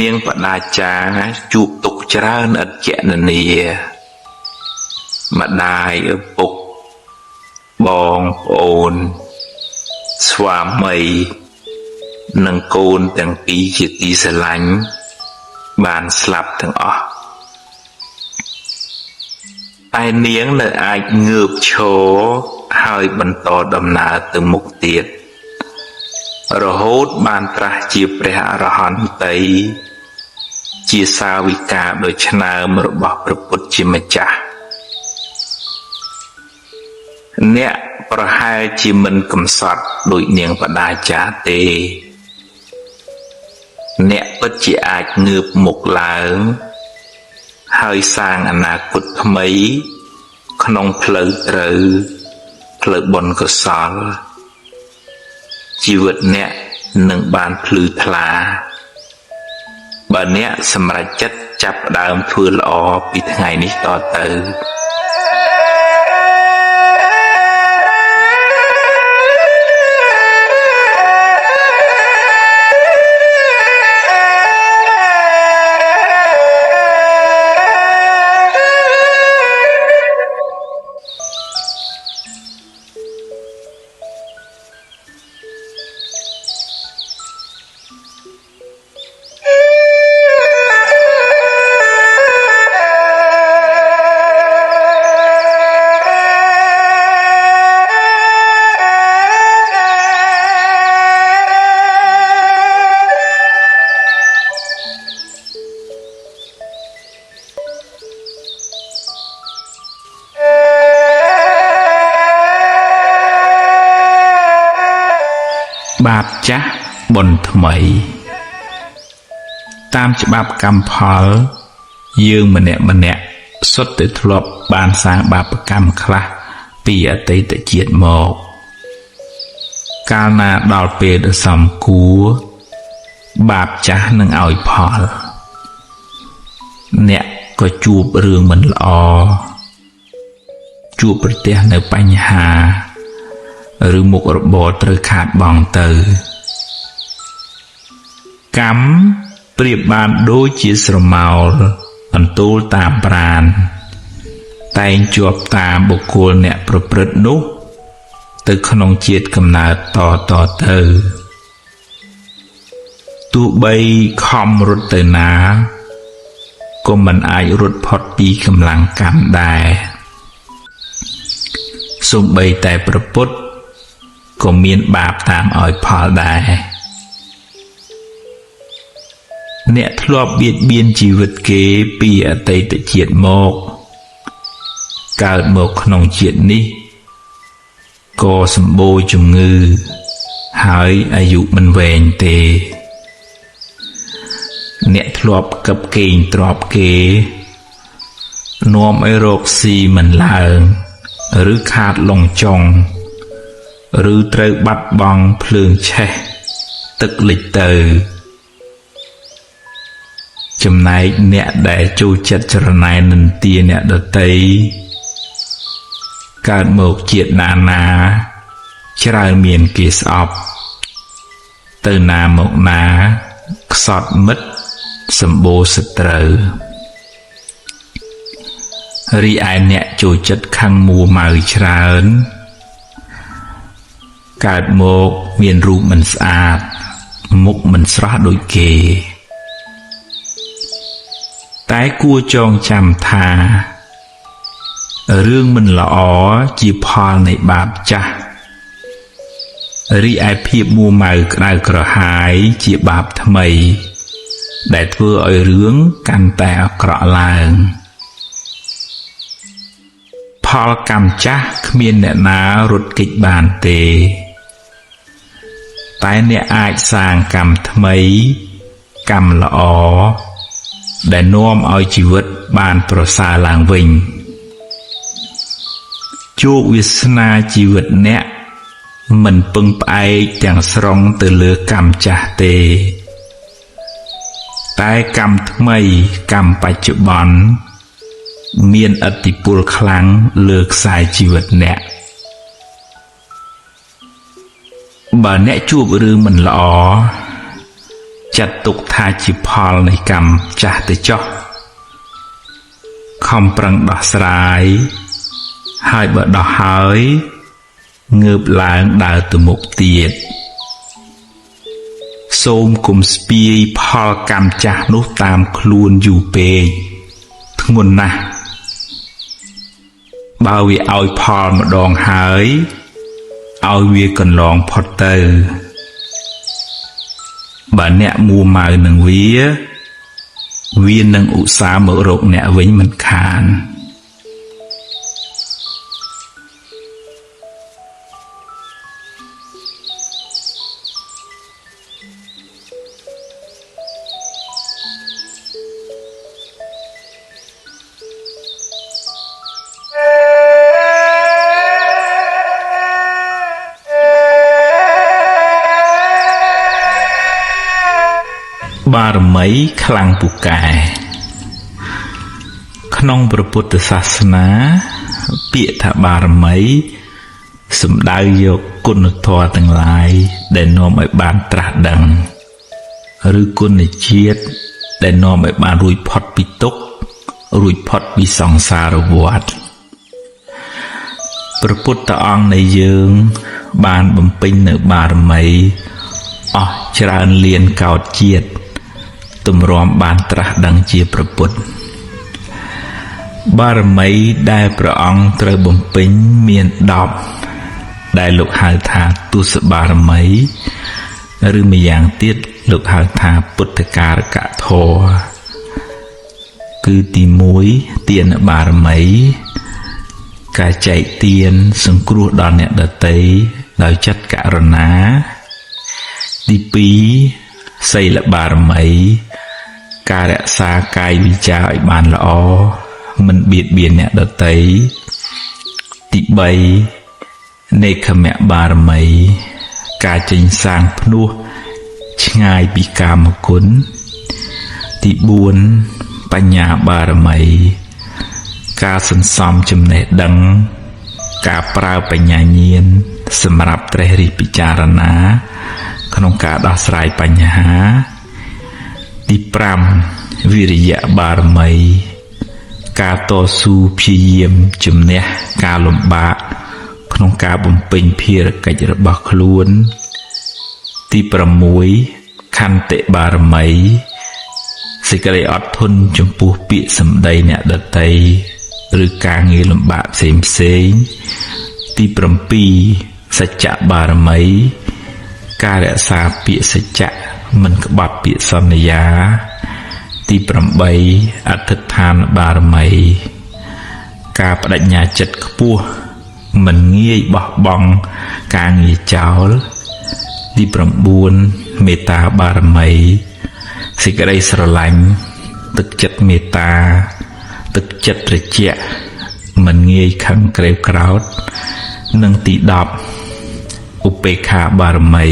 នាងបដាចាជួបទុកច្រើនឥតគណនាម្ដាយឪពុកបងប្អូនស្វាមីនិងកូនទាំងពីរជាទីស្រឡាញ់បានស្លាប់ទាំងអស់តែនាងនៅអាចងើបឈរហើយបន្តដំណើរទៅមុខទៀតរហូតបានត្រាស់ជាព្រះអរហន្តីជាសាវិកាដ៏ឆ្នើមរបស់ព្រះពុទ្ធជាម្ចាស់អ្នកប្រហែលជាមិនកំសត់ដូចនាងបដាចាទេអ្នកពិតជាអាចងើបមុខឡើងហើយសាងអនាគតថ្មីក្នុងផ្លូវត្រូវផ្លូវបុណ្យកុសលជីវិតអ្នកនឹងបានភ្លឺថ្លាបើអ្នកសម្រេចចិត្តចាប់ផ្ដើមធ្វើល្អពីថ្ងៃនេះតទៅ បាបចាស់បុណ្យថ្មីតាមច្បាប់កម្មផលយើងម្នាក់សុទ្ធតែធ្លាប់បានសាងបាបកម្មខ្លះពីអតីតជាតិមកកាលណាដល់ពេលដ៏សមគួរបាបចាស់នឹងឲ្យផលអ្នកក៏ជួបរឿងមិនល្អជួបប្រទះនៅបញ្ហាឬមុខរបរត្រូវខាតបង់ទៅកម្មប្រៀបបានដូចជាស្រមោលអន្ទូលតាមប្រាណតែងជាប់តាមបុគ្គលអ្នកប្រព្រឹត្តនោះទៅក្នុងជាតិកំណើតតទៅទោះបីខំរត់ទៅណាក៏មិនអាចរត់ផុតពីកម្លាំងកម្មដែរសូម្បីតែព្រះពុទ្ធក៏មានបាបតាមឲ្យផលដែរអ្នកធ្លាប់បៀតបៀនជីវិតគេពីអតីតជាតិមកកើតមកក្នុងជាតិនេះក៏សម្បូរជំងឺហើយអាយុមិនវែងទេអ្នកធ្លាប់កឹបកេងទ្រព្យគេនាំឲ្យរកស៊ីមិនឡើងឬខាតលងចុងឬត្រូវបាត់បង់ភ្លើងឆេះទឹកលិចទៅចំណែកអ្នកដែលចូលចិត្តចរណែននិន្ទាអ្នកដទៃកើតមកជាតិណាច្រើនមានគេស្អប់ទៅណាមកណាខ្សត់មិត្តសម្បូរសត្រូវរីឯអ្នកចូលចិត្តខឹងមួម៉ៅច្រើនកើតមកមានរូបមិនស្អាតមុខមិនស្រស់ដូចគេតែគួរចងចាំថារឿងមិនល្អជាផលនៃបាបចាស់រីឯភាពមួម៉ៅក្តៅក្រហាយជាបាបថ្មីដែលធ្វើឲ្យរឿងកាន់តែអាក្រក់ឡើងផលកម្មចាស់គ្មានអ្នកណារត់គេចបានទេតែអ្នកអាចសាងកម្មថ្មីកម្មល្អដែលនាំឲ្យជីវិតបានប្រសើរឡើងវិញជោគវាសនាជីវិតអ្នកមិនពឹងផ្អែកទាំងស្រុងទៅលើកម្មចាស់ទេតែកម្មថ្មីកម្មបច្ចុប្បន្នមានឥទ្ធិពលខ្លាំងលើខ្សែជីវិតអ្នកបើអ្នកជួបរឿងមិនល្អចាត់ទុកថាជាផលនៃកម្មចាស់ទៅចុះខំប្រឹងដោះស្រាយហើយបើដោះហើយងើបឡើងដើរទៅមុខទៀតសូមកុំស្ពាយផលកម្មចាស់នោះតាមខ្លួនយូរពេកធ្ងន់ណាស់បើវាឲ្យផលម្ដងហើយឲ្យវាកន្លងផុតទៅបើអ្នកមួម៉ៅនឹងវានឹងឧស្សាហ៍មករកអ្នកវិញមិនខានបារមីខ្លាំងពូកែក្នុងព្រះពុទ្ធសាសនាពាក្យថាបារមីសំដៅយកគុណធម៌ទាំងឡាយដែលនាំឲ្យបានត្រាស់ដឹងឬគុណជាតិដែលនាំឲ្យបានរួចផុតពីទុក្ខរួចផុតពីសង្សារវដ្តព្រះពុទ្ធអង្គនៃយើងបានបំពេញនៅបារមីអស់ច្រើនលានកោដ្ឋជាតិទម្រាំបានត្រាស់ដឹងជាព្រះពុទ្ធបារមីដែលព្រះអង្គត្រូវបំពេញមាន10ដែលលោកហៅថាទុសបារមីឬម្យ៉ាងទៀតលោកហៅថាពុទ្ធការកធម៌គឺទី1ទានបារមីការចែកទានសង្គ្រោះដល់អ្នកដទៃដោយចិត្តករុណា ទី2សីលបារមីការរក្សាកាយវាចាឲ្យបានល្អមិនបៀតបៀនអ្នកដទៃទី3នេក្ខមបារមីការចេញសាងភ្នោះឆ្ងាយពីកាមគុណទី4បញ្ញាបារមីការសន្សំចំណេះដឹងការប្រើបញ្ញាញាណសម្រាប់ត្រេះរិះពិចារណាក្នុងការដោះស្រាយបញ្ហាទី5វិរិយបារមីការតស៊ូព្យាយាមជំនះការលំបាកក្នុងការបំពេញភារកិច្ចរបស់ខ្លួនទី6ខន្តិបារមីសេចក្តីអត់ធន់ចំពោះពាក្យសម្ដីអ្នកដទៃឬការងារលំបាកផ្សេងទី7សច្ចបារមីការរក្សាពាក្យសច្ចៈមិនក្បត់ពាក្យសន្យាទី8អធិដ្ឋានបារមីការបដិញ្ញាចិត្តខ្ពស់មិនងាយបោះបង់ការងារចោលទី9មេត្តាបារមីសេចក្តីស្រឡាញ់ទឹកចិត្តមេត្តាទឹកចិត្តត្រជាក់មិនងាយខឹងក្រេវក្រោធនិងទី10ឧបេក្ខាបារមី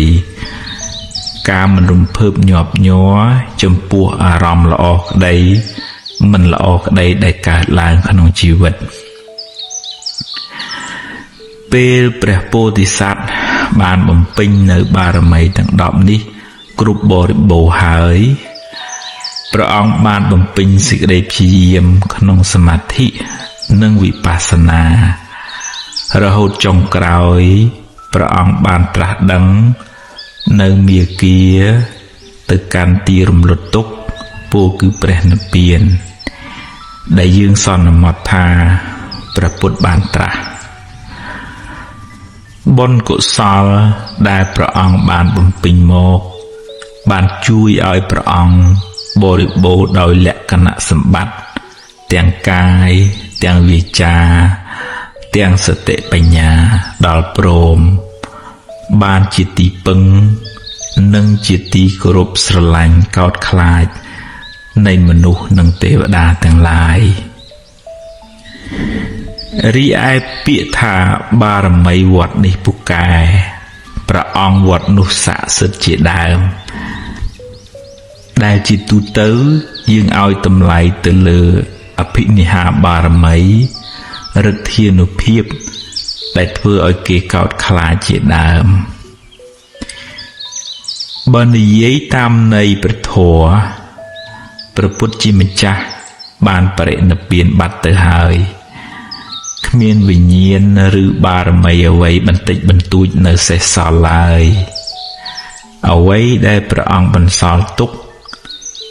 ការមិនរំភើបញាប់ញ័រចំពោះអារម្មណ៍ល្អក្តីមិនល្អក្តីដែលកើតឡើងក្នុងជីវិតពេលព្រះពោធិសត្វបានបំពេញនៅបារមីទាំង10នេះគ្រប់បរិបូរណ៍ហើយព្រះអង្គបានបំពេញសេចក្តីព្យាយាមក្នុងសមាធិនិងវិបស្សនារហូតចុងក្រោយព្រះអង្គបានត្រាស់ដឹងនៅមាគ៌ាទៅកាន់ទីរំលត់ទុក្ខពោលគឺព្រះនិព្វានដែលយើងសន្មតថាព្រះពុទ្ធបានត្រាស់បុណ្យកុសលដែលព្រះអង្គបានបំពេញមកបានជួយឲ្យព្រះអង្គបរិបូរណ៍ដោយលក្ខណៈសម្បត្តិទាំងកាយទាំងវាចាទាំងសតិបញ្ញាដល់ព្រមបានជាទីពឹងនិងជាទីគោរពស្រឡាញ់កោតខ្លាចនៃមនុស្សនិងទេវតាទាំងឡាយរីឯពាក្យថាបារមីវត្តនេះពូកែព្រះអង្គវត្តនោះស័ក្តិសិទ្ធិជាដើមដែលជាទូទៅយើងឲ្យតម្លៃទៅលើអភិនិហាបារមីឫទ្ធានុភាពដែលធ្វើឲ្យគេកោតខ្លាចជាដើមបើនិយាយតាមន័យព្រះធម៌ព្រះពុទ្ធជាម្ចាស់បានបរិនិព្វានបាត់ទៅហើយគ្មានវិញ្ញាណឬបារមីអ្វីបន្តិចបន្តួចនៅសេសសល់ឡើយអ្វីដែលព្រះអង្គបន្សល់ទុក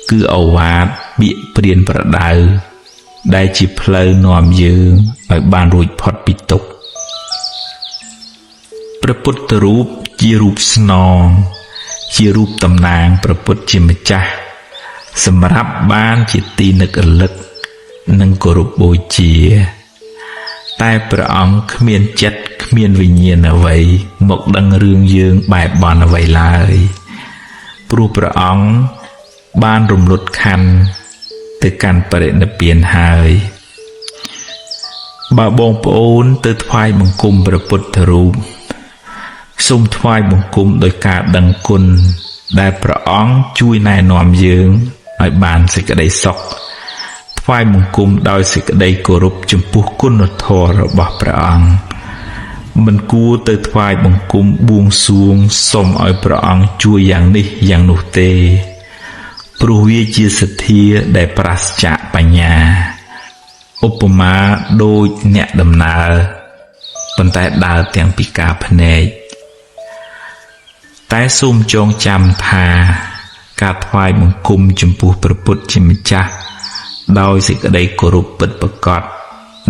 គឺឱវាទពាក្យព្រានប្រដៅដែលជាផ្លូវនាំយើងឲ្យបានរួចផុតពីទុក្ខព្រះពុទ្ធរូបជារូបស្នងជារូបតំណាងព្រះពុទ្ធជាម្ចាស់សម្រាប់បានជាទីនឹករលឹកនិងគោរពបូជាតែព្រះអង្គគ្មានចិត្តគ្មានវិញ្ញាណអ្វីមកដឹងរឿងយើងបែបបន់អ្វីឡើយព្រោះព្រះអង្គបានរំលត់ខណ្ឌទៅកាន់បរិនិព្វានហើយបើបងប្អូនទៅថ្វាយបង្គំព្រះពុទ្ធរូបសូមថ្វាយបង្គំដោយការដឹងគុណដែលព្រះអង្គជួយណែនាំយើងឲ្យបានសេចក្តីសុខថ្វាយបង្គំដោយសេចក្តីគោរពចំពោះគុណធម៌របស់ព្រះអង្គមិនគួរទៅថ្វាយបង្គំបួងសួងសុំឲ្យព្រះអង្គជួយយ៉ាងនេះយ៉ាងនោះទេព្រោះវាជាសទ្ធាដែលប្រាសចាកបញ្ញាឧបមាដូចអ្នកដំណើរប៉ុន្តែដើរទាំងពីការភ្នែកតែសូមចងចាំថាការថ្វាយបង្គំចំពោះព្រះពុទ្ធជាម្ចាស់ដោយសេចក្តីគោរពពិតប្រាកដ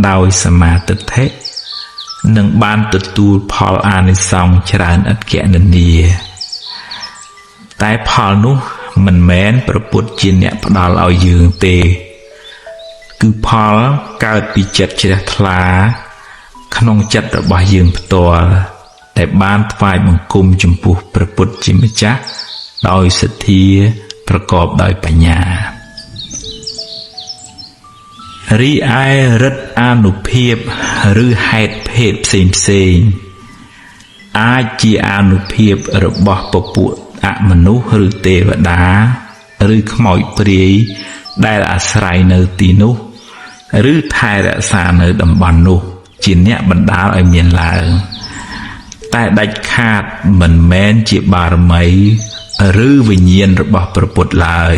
ដោយសមាទិដ្ឋិនឹងបានទទួលផលអានិសង្សច្រើនឥតគណនាតែផលនោះមិនមែនព្រះពុទ្ធជាអ្នកផ្ដល់ឲ្យយើងទេគឺផលកើតពីចិត្តជ្រះថ្លាក្នុងចិត្តរបស់យើងផ្ទាល់តែបានថ្វាយបង្គំចំពោះព្រះពុទ្ធជាម្ចាស់ ដោយសទ្ធាប្រកបដោយបញ្ញារីឯរិទ្ធអានុភាពឬហេតុភេទផ្សេងអាចជាអានុភាពរបស់ពពួកអមនុស្សឬទេវតាឬខ្មោចព្រាយដែលអាស្រ័យនៅទីនោះឬថែរក្សានៅតំបន់នោះជាអ្នកបណ្ដាលឲ្យមានឡើងតែដាច់ខាតមិនមែនជាបារមីឬវិញ្ញាណរបស់ព្រះពុទ្ធឡើយ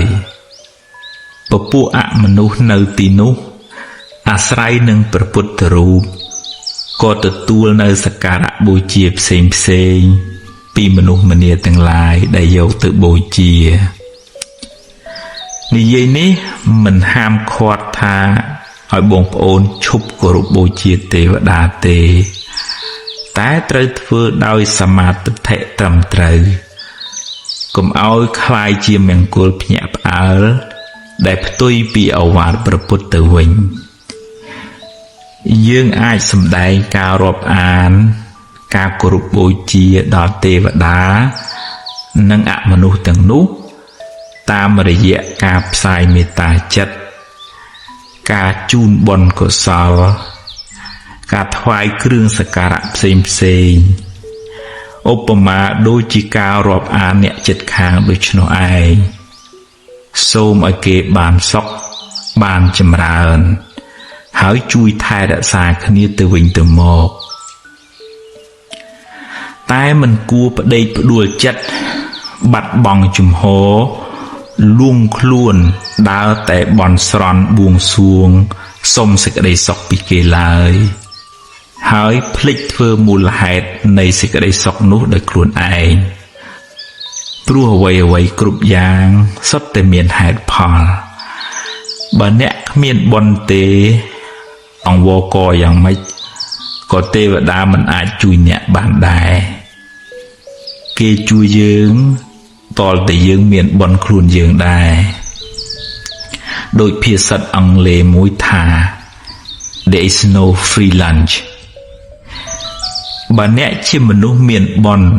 ពពួកអមនុស្សនៅទីនោះអាស្រ័យនឹងព្រះពុទ្ធរូបក៏ទទួលនៅសក្ការៈបូជាផ្សេងពីមនុស្សម្នាទាំងឡាយដែលយកទៅបូជានិយាយនេះមិនហាមឃាត់ថាឲ្យបងប្អូនឈប់គោរពបូជាទេវតាទេតែត្រូវធ្វើដោយសមាទិដ្ឋិត្រឹមត្រូវកុំឲ្យคล้ายជាមង្គលភ្ញាក់ផ្អើលដែលផ្ទុយពីឱវាទព្រះពុទ្ធទៅវិញយើងអាចសម្ដែងការរាប់អានការគោរពបូជាដល់ទេវតានិងអមនុស្សទាំងនោះតាមរយៈការផ្សាយមេត្តាចិត្តការជូនបុណ្យកុសលការថ្វាយគ្រឿងសក្ការៈផ្សេងឧបមាដូចជាការរាប់អានអ្នកជិតខាងដូច្នោះឯងសូមឲ្យគេបានសុខបានចម្រើនហើយជួយថែរក្សាគ្នាទៅវិញទៅមកតែមិនគួរផ្ដេកផ្ដួលចិត្តបាត់បង់ជំហរលួងខ្លួនដើរតែបន់ស្រន់បួងសួងសុំសេចក្តីសុខពីគេឡើយហើយភ្លេចធ្វើមូលហេតុនៃសេចក្តីសុខនោះដោយខ្លួនឯងព្រោះអ្វីៗគ្រប់យ៉ាងសុទ្ធតែមានហេតុផលបើអ្នកគ្មានបុណ្យទេអង្វរករយ៉ាងម៉េចក៏ទេវតាមិនអាចជួយអ្នកបានដែរគេជួយយើងតលតែយើងមានបុណ្យខ្លួនយើងដែរដោយភាសាអង់គ្លេសមួយថា There is no free lunch បើអ្នកជាមនុស្សមានបុណ្យ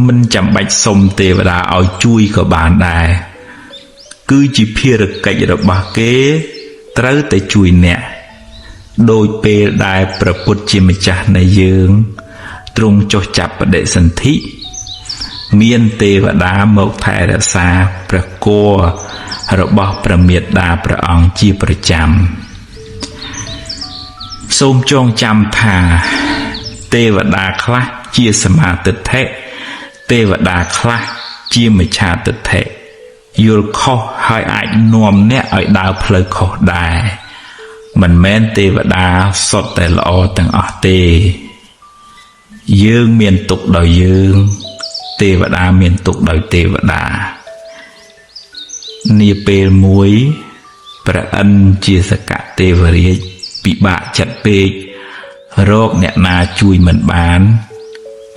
មិនចាំបាច់សុំទេវតាឲ្យជួយក៏បានដែរគឺជាភារកិច្ចរបស់គេត្រូវតែជួយអ្នកដោយពេលដែលព្រះពុទ្ធជាម្ចាស់នៃយើងទ្រង់ចុះចាប់បដិសន្ធិមានទេវតាមកថែរក្សាព្រះគភ៌របស់ព្រះមេត្តាព្រះអង្គជាប្រចាំសូមចងចាំថាទេវតាខ្លះជាសមាទិដ្ឋិទេវតាខ្លះជាមិច្ឆាទិដ្ឋិយល់ខុសហើយអាចនាំអ្នកឲ្យដើរផ្លូវខុសដែរមិនមែនទេវតាសុទ្ធតែល្អទាំងអស់ទេយើងមានទុក្ខដោយយើងទេវតាមានទុក្ខដោយទេវតានាពេលមួយព្រះឥន្ទជាសកទេវរាជពិបាកចិត្តពេករកអ្នកណាជួយមិនបាន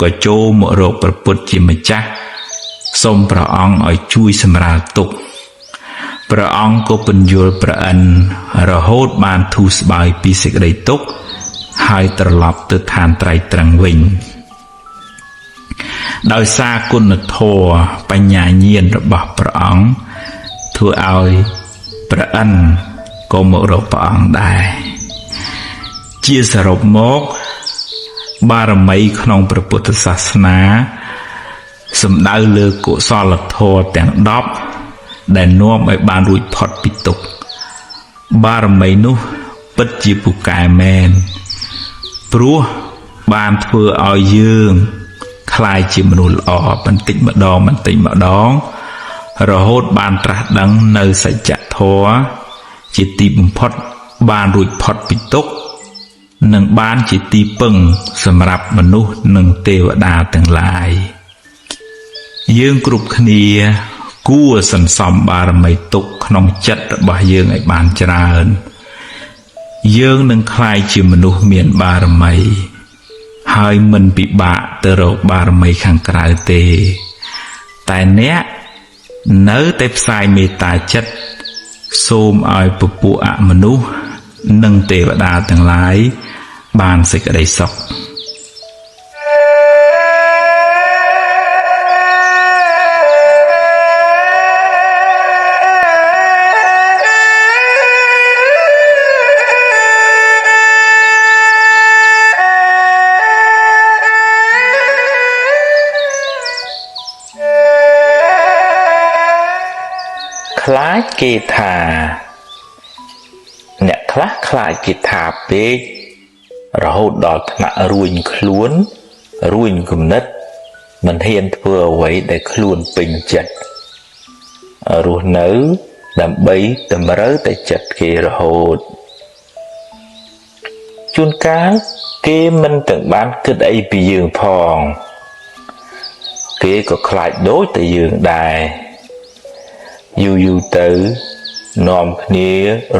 ក៏ចូលមករកព្រះពុទ្ធជាម្ចាស់សូមព្រះអង្គឲ្យជួយសម្រាលទុក្ខព្រះអង្គក៏ពន្យល់ព្រះឥន្ទរហូតបានធូរស្បើយពីសេចក្តីទុក្ខហើយត្រឡប់ទៅឋានត្រៃត្រឹងវិញដោយសារគុណធម៌បញ្ញាញាណរបស់ព្រះអង្គធ្វើឲ្យព្រះឥន្ទក៏មករកព្រះអង្គដែរជាសរុបមកបារមីក្នុងព្រះពុទ្ធសាសនាសំដៅលើកុសលធម៌ទាំង10ដែលនាំឲ្យបានរួចផុតពីទុក្ខបារមីនោះពិតជាពូកែមែនព្រោះបានធ្វើឲ្យយើងคล้ายជាមនុស្សល្អបន្តិចម្ដងរហូតបានត្រាស់ដឹងនៅសច្ចធម៌ជាទីបំផុតបានរួចផុតពីទុក្ខនិងបានជាទីពឹងសម្រាប់មនុស្សនិងទេវតាទាំងឡាយយើងគ្រប់គ្នាគួរសន្សំបារមីទុកក្នុងចិត្តរបស់យើងឲ្យបានច្រើនយើងនឹងក្លាយជាមនុស្សមានបារមីហើយមិនពិបាកទៅរកបារមីខាងក្រៅទេតែអ្នកនៅតែផ្សាយមេត្តាចិត្តសូមឲ្យពពួកអមនុស្សនិងទេវតាទាំងឡាយបានសេចក្តីសុខ ខ្លាចគេថាអ្នកខ្លះខ្លាចគេថាពេករហូតដល់ថ្នាក់រួញខ្លួនរួញគំនិតមិនហ៊ានធ្វើអ្វីដែលខ្លួនពេញចិត្តរស់នៅដើម្បីតម្រូវតែចិត្តគេរហូតជួនកាលគេមិនទាំងបានគិតអីពីយើងផងគេក៏ខ្លាចដូចតែយើងដែរយូរទៅនាំគ្នា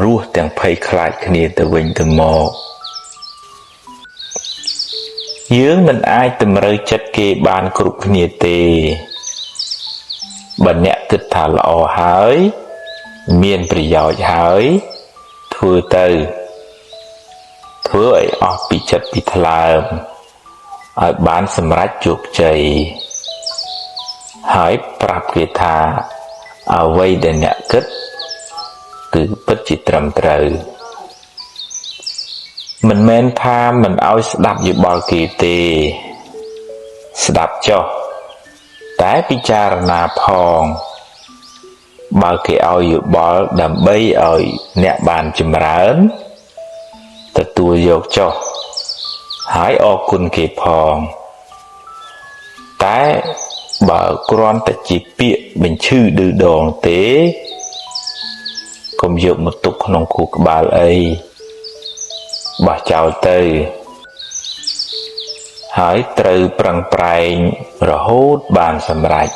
រស់ទាំងភ័យខ្លាចគ្នាទៅវិញទៅមកយើងមិនអាចតម្រូវចិត្តគេបានគ្រប់គ្នាទេបើអ្នកគិតថាល្អហើយមានប្រយោជន៍ហើយធ្វើទៅធ្វើឲ្យអស់ពីចិត្តពីថ្លើមឲ្យបានសម្រេចជោគជ័យហើយប្រាប់គេថាអ្វីដែលអ្នកគិតគឺពិតជាត្រឹមត្រូវមិនមែនថាមិនឲ្យស្ដាប់យោបល់គេទេស្ដាប់ចុះតែពិចារណាផងបើគេឲ្យយោបល់ដើម្បីឲ្យអ្នកបានចម្រើនទទួលយកចុះហើយអរគុណគេផងតែបើគ្រាន់តែជាពាក្យបញ្ឈឺឌឺដងទេកុំយកមកទុកក្នុងខួរក្បាលអីបោះចោលទៅហើយត្រូវប្រឹងប្រែងរហូតបានសម្រេច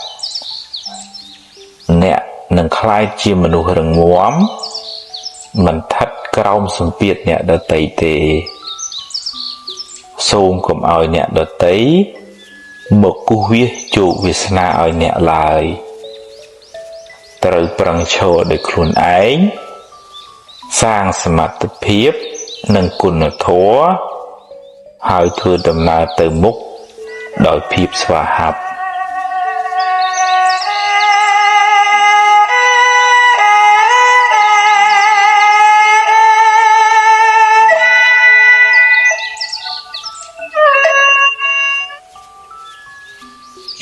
អ្នកនឹងក្លាយជាមនុស្សរឹងមាំមិនថិតក្រោមសម្ពាធអ្នកដទៃទេសូមកុំឲ្យអ្នកដទៃមកគូសវាសជោគវាសនាឲ្យអ្នកឡើយត្រូវប្រឹងឈរដោយខ្លួនឯងសាងសមត្ថភាពនិងគុណធម៌ហើយធ្វើដំណើរទៅមុខដោយភាពស្វាហាប់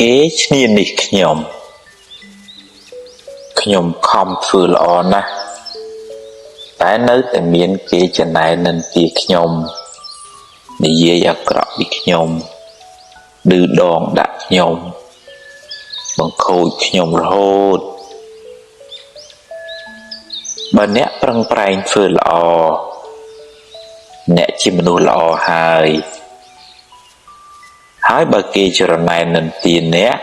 គេឈ្នានេះខ្ញុំខំធ្វើល្អណាស់តែនៅតែមានគេចំណែននិន្ទាខ្ញុំនិយាយអាក្រក់ពីខ្ញុំឌឺដងដាក់ខ្ញុំបង្ខូចខ្ញុំរហូតបើអ្នកប្រឹងប្រែងធ្វើល្អអ្នកជាមនុស្សល្អហើយបើគេចរណែននិន្ទាអ្នក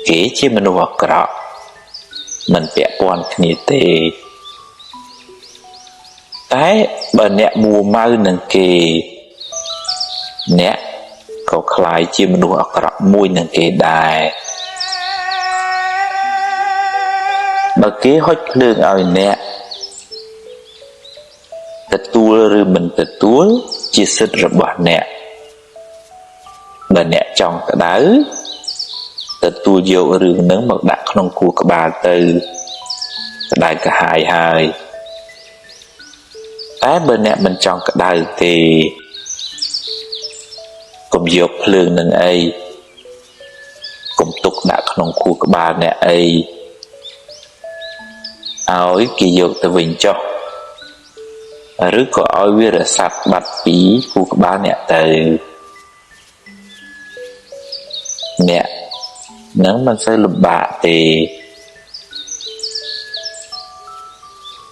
គេជាមនុស្សអាក្រក់មិនពាក់ព័ន្ធគ្នាទេតែបើអ្នកមួម៉ៅនឹងគេអ្នកក៏คล้ายជាមនុស្សអាក្រក់មួយនឹងគេដែរបើគេហុចភ្លើងឲ្យអ្នកទទួលឬមិនទទួលជាសិទ្ធិរបស់អ្នកបើអ្នកចង់ក្តៅទទួលយករឿងនឹងមកដាក់ក្នុងខួរក្បាលទៅក្តៅកាហាយហើយតែបើអ្នកមិនចង់ក្តៅទេកុំយកភ្លើងនឹងអីកុំទុកដាក់ក្នុងខួរក្បាលអ្នកអីឲ្យគេយកទៅវិញចុះឬក៏ឲ្យវារសាត់បាត់ពីខួរក្បាលអ្នកទៅអ្នកនឹងមិនសូវលំបាកទេ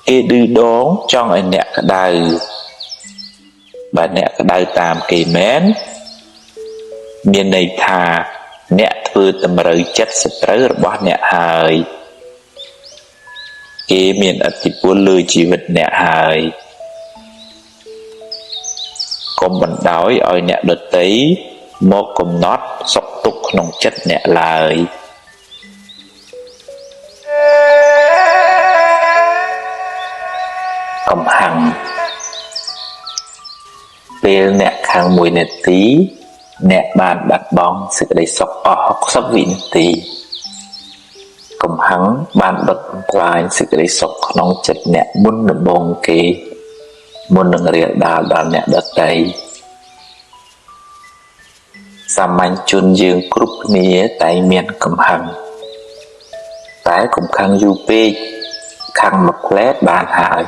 គេឌឺដងចង់ឲ្យអ្នកក្តៅបើអ្នកក្តៅតាមគេមែនមានន័យថាអ្នកធ្វើតម្រូវចិត្តសត្រូវរបស់អ្នកហើយគេមានឥទ្ធិពលលើជីវិតអ្នកហើយកុំបណ្ដោយឲ្យអ្នកដទៃមកកំណត់សុខទុក្ខក្នុងចិត្តអ្នកឡើយកំហាំងពេលអ្នកខាង1នាទីអ្នកបានបាត់បង់សេចក្តីសុខអស់60វិនាទីកំហាំងបានបិទបំផ្លាញសេចក្តីសុខក្នុងចិត្តអ្នកមុនដំបូងគេមុននឹងរាលដាលដល់អ្នកដទៃសាមញ្ញជនយើងគ្រប់គ្នាតែមានកំហឹង តែកុំខឹងយូរពេកខឹងមួយផ្លែតបានហើយ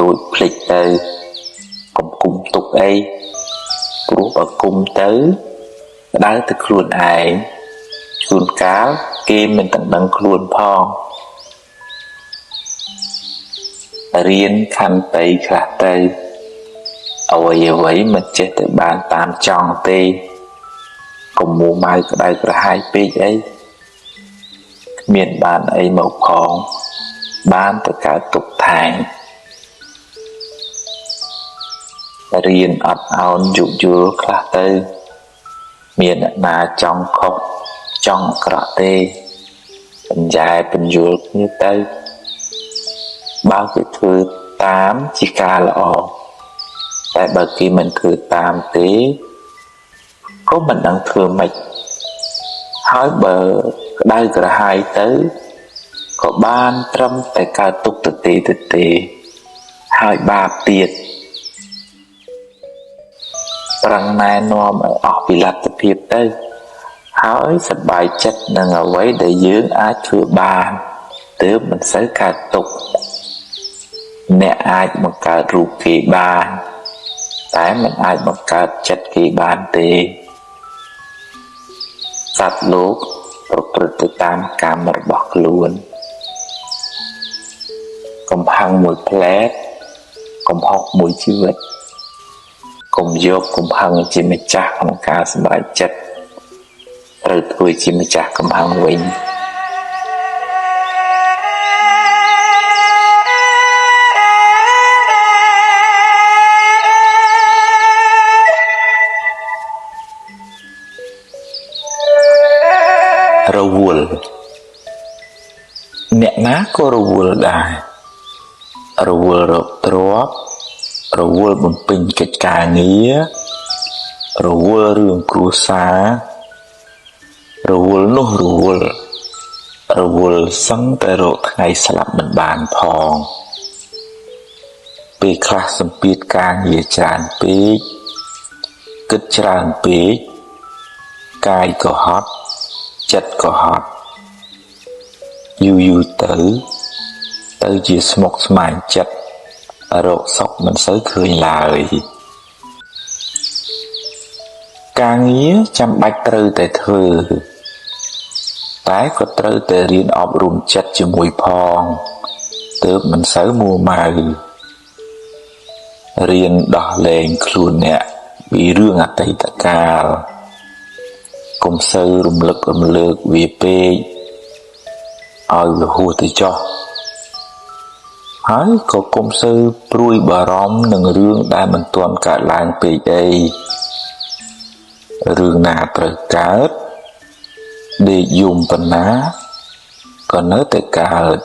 រួចភ្លេចទៅកុំគុំទុកអីព្រោះបើគុំទៅក្តៅទៅខ្លួនឯងជួនកាលគេមិនដឹងខ្លួនផងរៀនខន្តីខ្លះទៅអ្វីមិនចេះទៅបានតាមចង់ទេកុំមួម៉ៅក្តៅក្រហាយពេកអីគ្មានបានអីមកផងបានទៅកើតទុកថែងរៀនអត់ឱនយោគយល់ខ្លះទៅមានអ្នកណាចង់ខុសចង់អាក្រក់ទេបញ្ញែបញ្យល់គ្នាទៅបើគេធ្វើតាមជាការល្អតែបើគេមិនធ្វើតាមទេក៏មិនដឹងធ្វើម៉េចហើយបើក្តៅក្រហាយទៅក៏បានត្រឹមតែកើតទុកទៅទេហើយបាបទៀតប្រឹងណែនាំឲ្យអស់ពីលទ្ធភាពទៅហើយសប្បាយចិត្តនឹងអ្វីដែលយើងអាចធ្វើបានទើបមិនសូវកើតទុកអ្នកអាចបង្កើតរូបគេបានតែមិនអាចបង្កើតចិត្តគេបានទេសត្វលោកប្រព្រឹត្តទៅតាមកម្មរបស់ខ្លួនកុំហឹងមួយផ្លែតកុំហុកមួយជីវិតកុំយកកំហឹងជាម្ចាស់ក្នុងការសម្រេចចិត្តត្រូវធ្វើជាម្ចាស់កំហឹងវិញរវល់អ្នកណាក៏រវល់ដែររវល់រកទ្រព្យរវល់បំពេញកិច្ចការងាររវល់រឿងគ្រួសាររវល់នោះរវល់សឹងតែរកថ្ងៃស្លាប់មិនបានផងពេលខ្លះសម្ពាធការងារច្រើនពេកគិតច្រើនពេកកាយក៏ហត់ចិត្តក៏ហត់យូរទៅជាស្មុគស្មាញចិត្តរកសុខមិនសូវឃើញឡើយការងារចាំបាច់ត្រូវតែធ្វើតែក៏ត្រូវតែរៀនអប់រំចិត្តជាមួយផងទើបមិនសូវមួម៉ៅរៀនដោះលែងខ្លួនអ្នកពីរឿងអតីតកាលកុំសូវរំលឹករំលើកវាពេកឲ្យវាហួសទៅចុះហើយក៏កុំសូវព្រួយបារម្ភនឹងរឿងដែលមិនទាន់កើតឡើងពេកអីរឿងណាត្រូវកើតដេកយំប៉ុណ្ណាក៏នៅតែកើត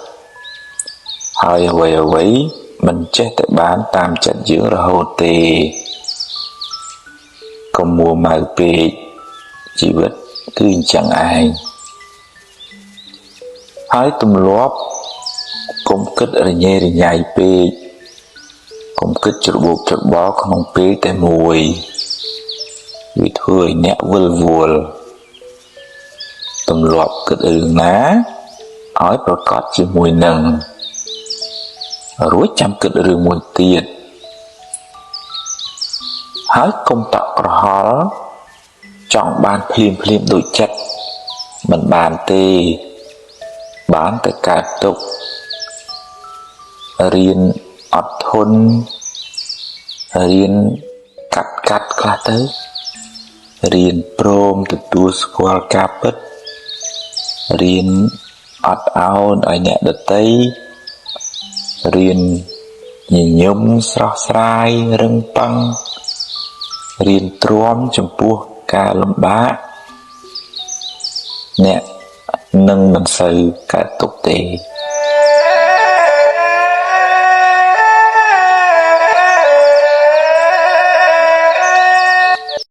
ហើយអ្វីមិនចេះតែបានតាមចិត្តយើងរហូតទេកុំមួម៉ៅពេកជីវិតគឺអញ្ចឹងឯងហើយទម្លាប់កុំគិតរញ៉េរញ៉ៃពេកកុំគិតច្របូកច្របល់ក្នុងពេលតែមួយវាធ្វើឲ្យអ្នកវិលវល់ទម្លាប់គិតរឿងណាឲ្យប្រកបជាមួយនឹងរួចចាំគិតរឿងមួយទៀតហើយកុំតក់ក្រហល់ចង់បានភ្លាមដូចចិត្តមិនបានទេបានតែកើតទុករៀនអត់ធន់រៀនកាត់ខ្លះទៅរៀនព្រមទទួលស្គាល់ការពិតរៀនអត់ឱនឲ្យអ្នកដទៃរៀនញញឹមស្រស់ស្រាយរឹងប៉ឹងរៀនទ្រាំចំពោះការលំបាកអ្នកនឹងមិនសូវកើតទុកទេ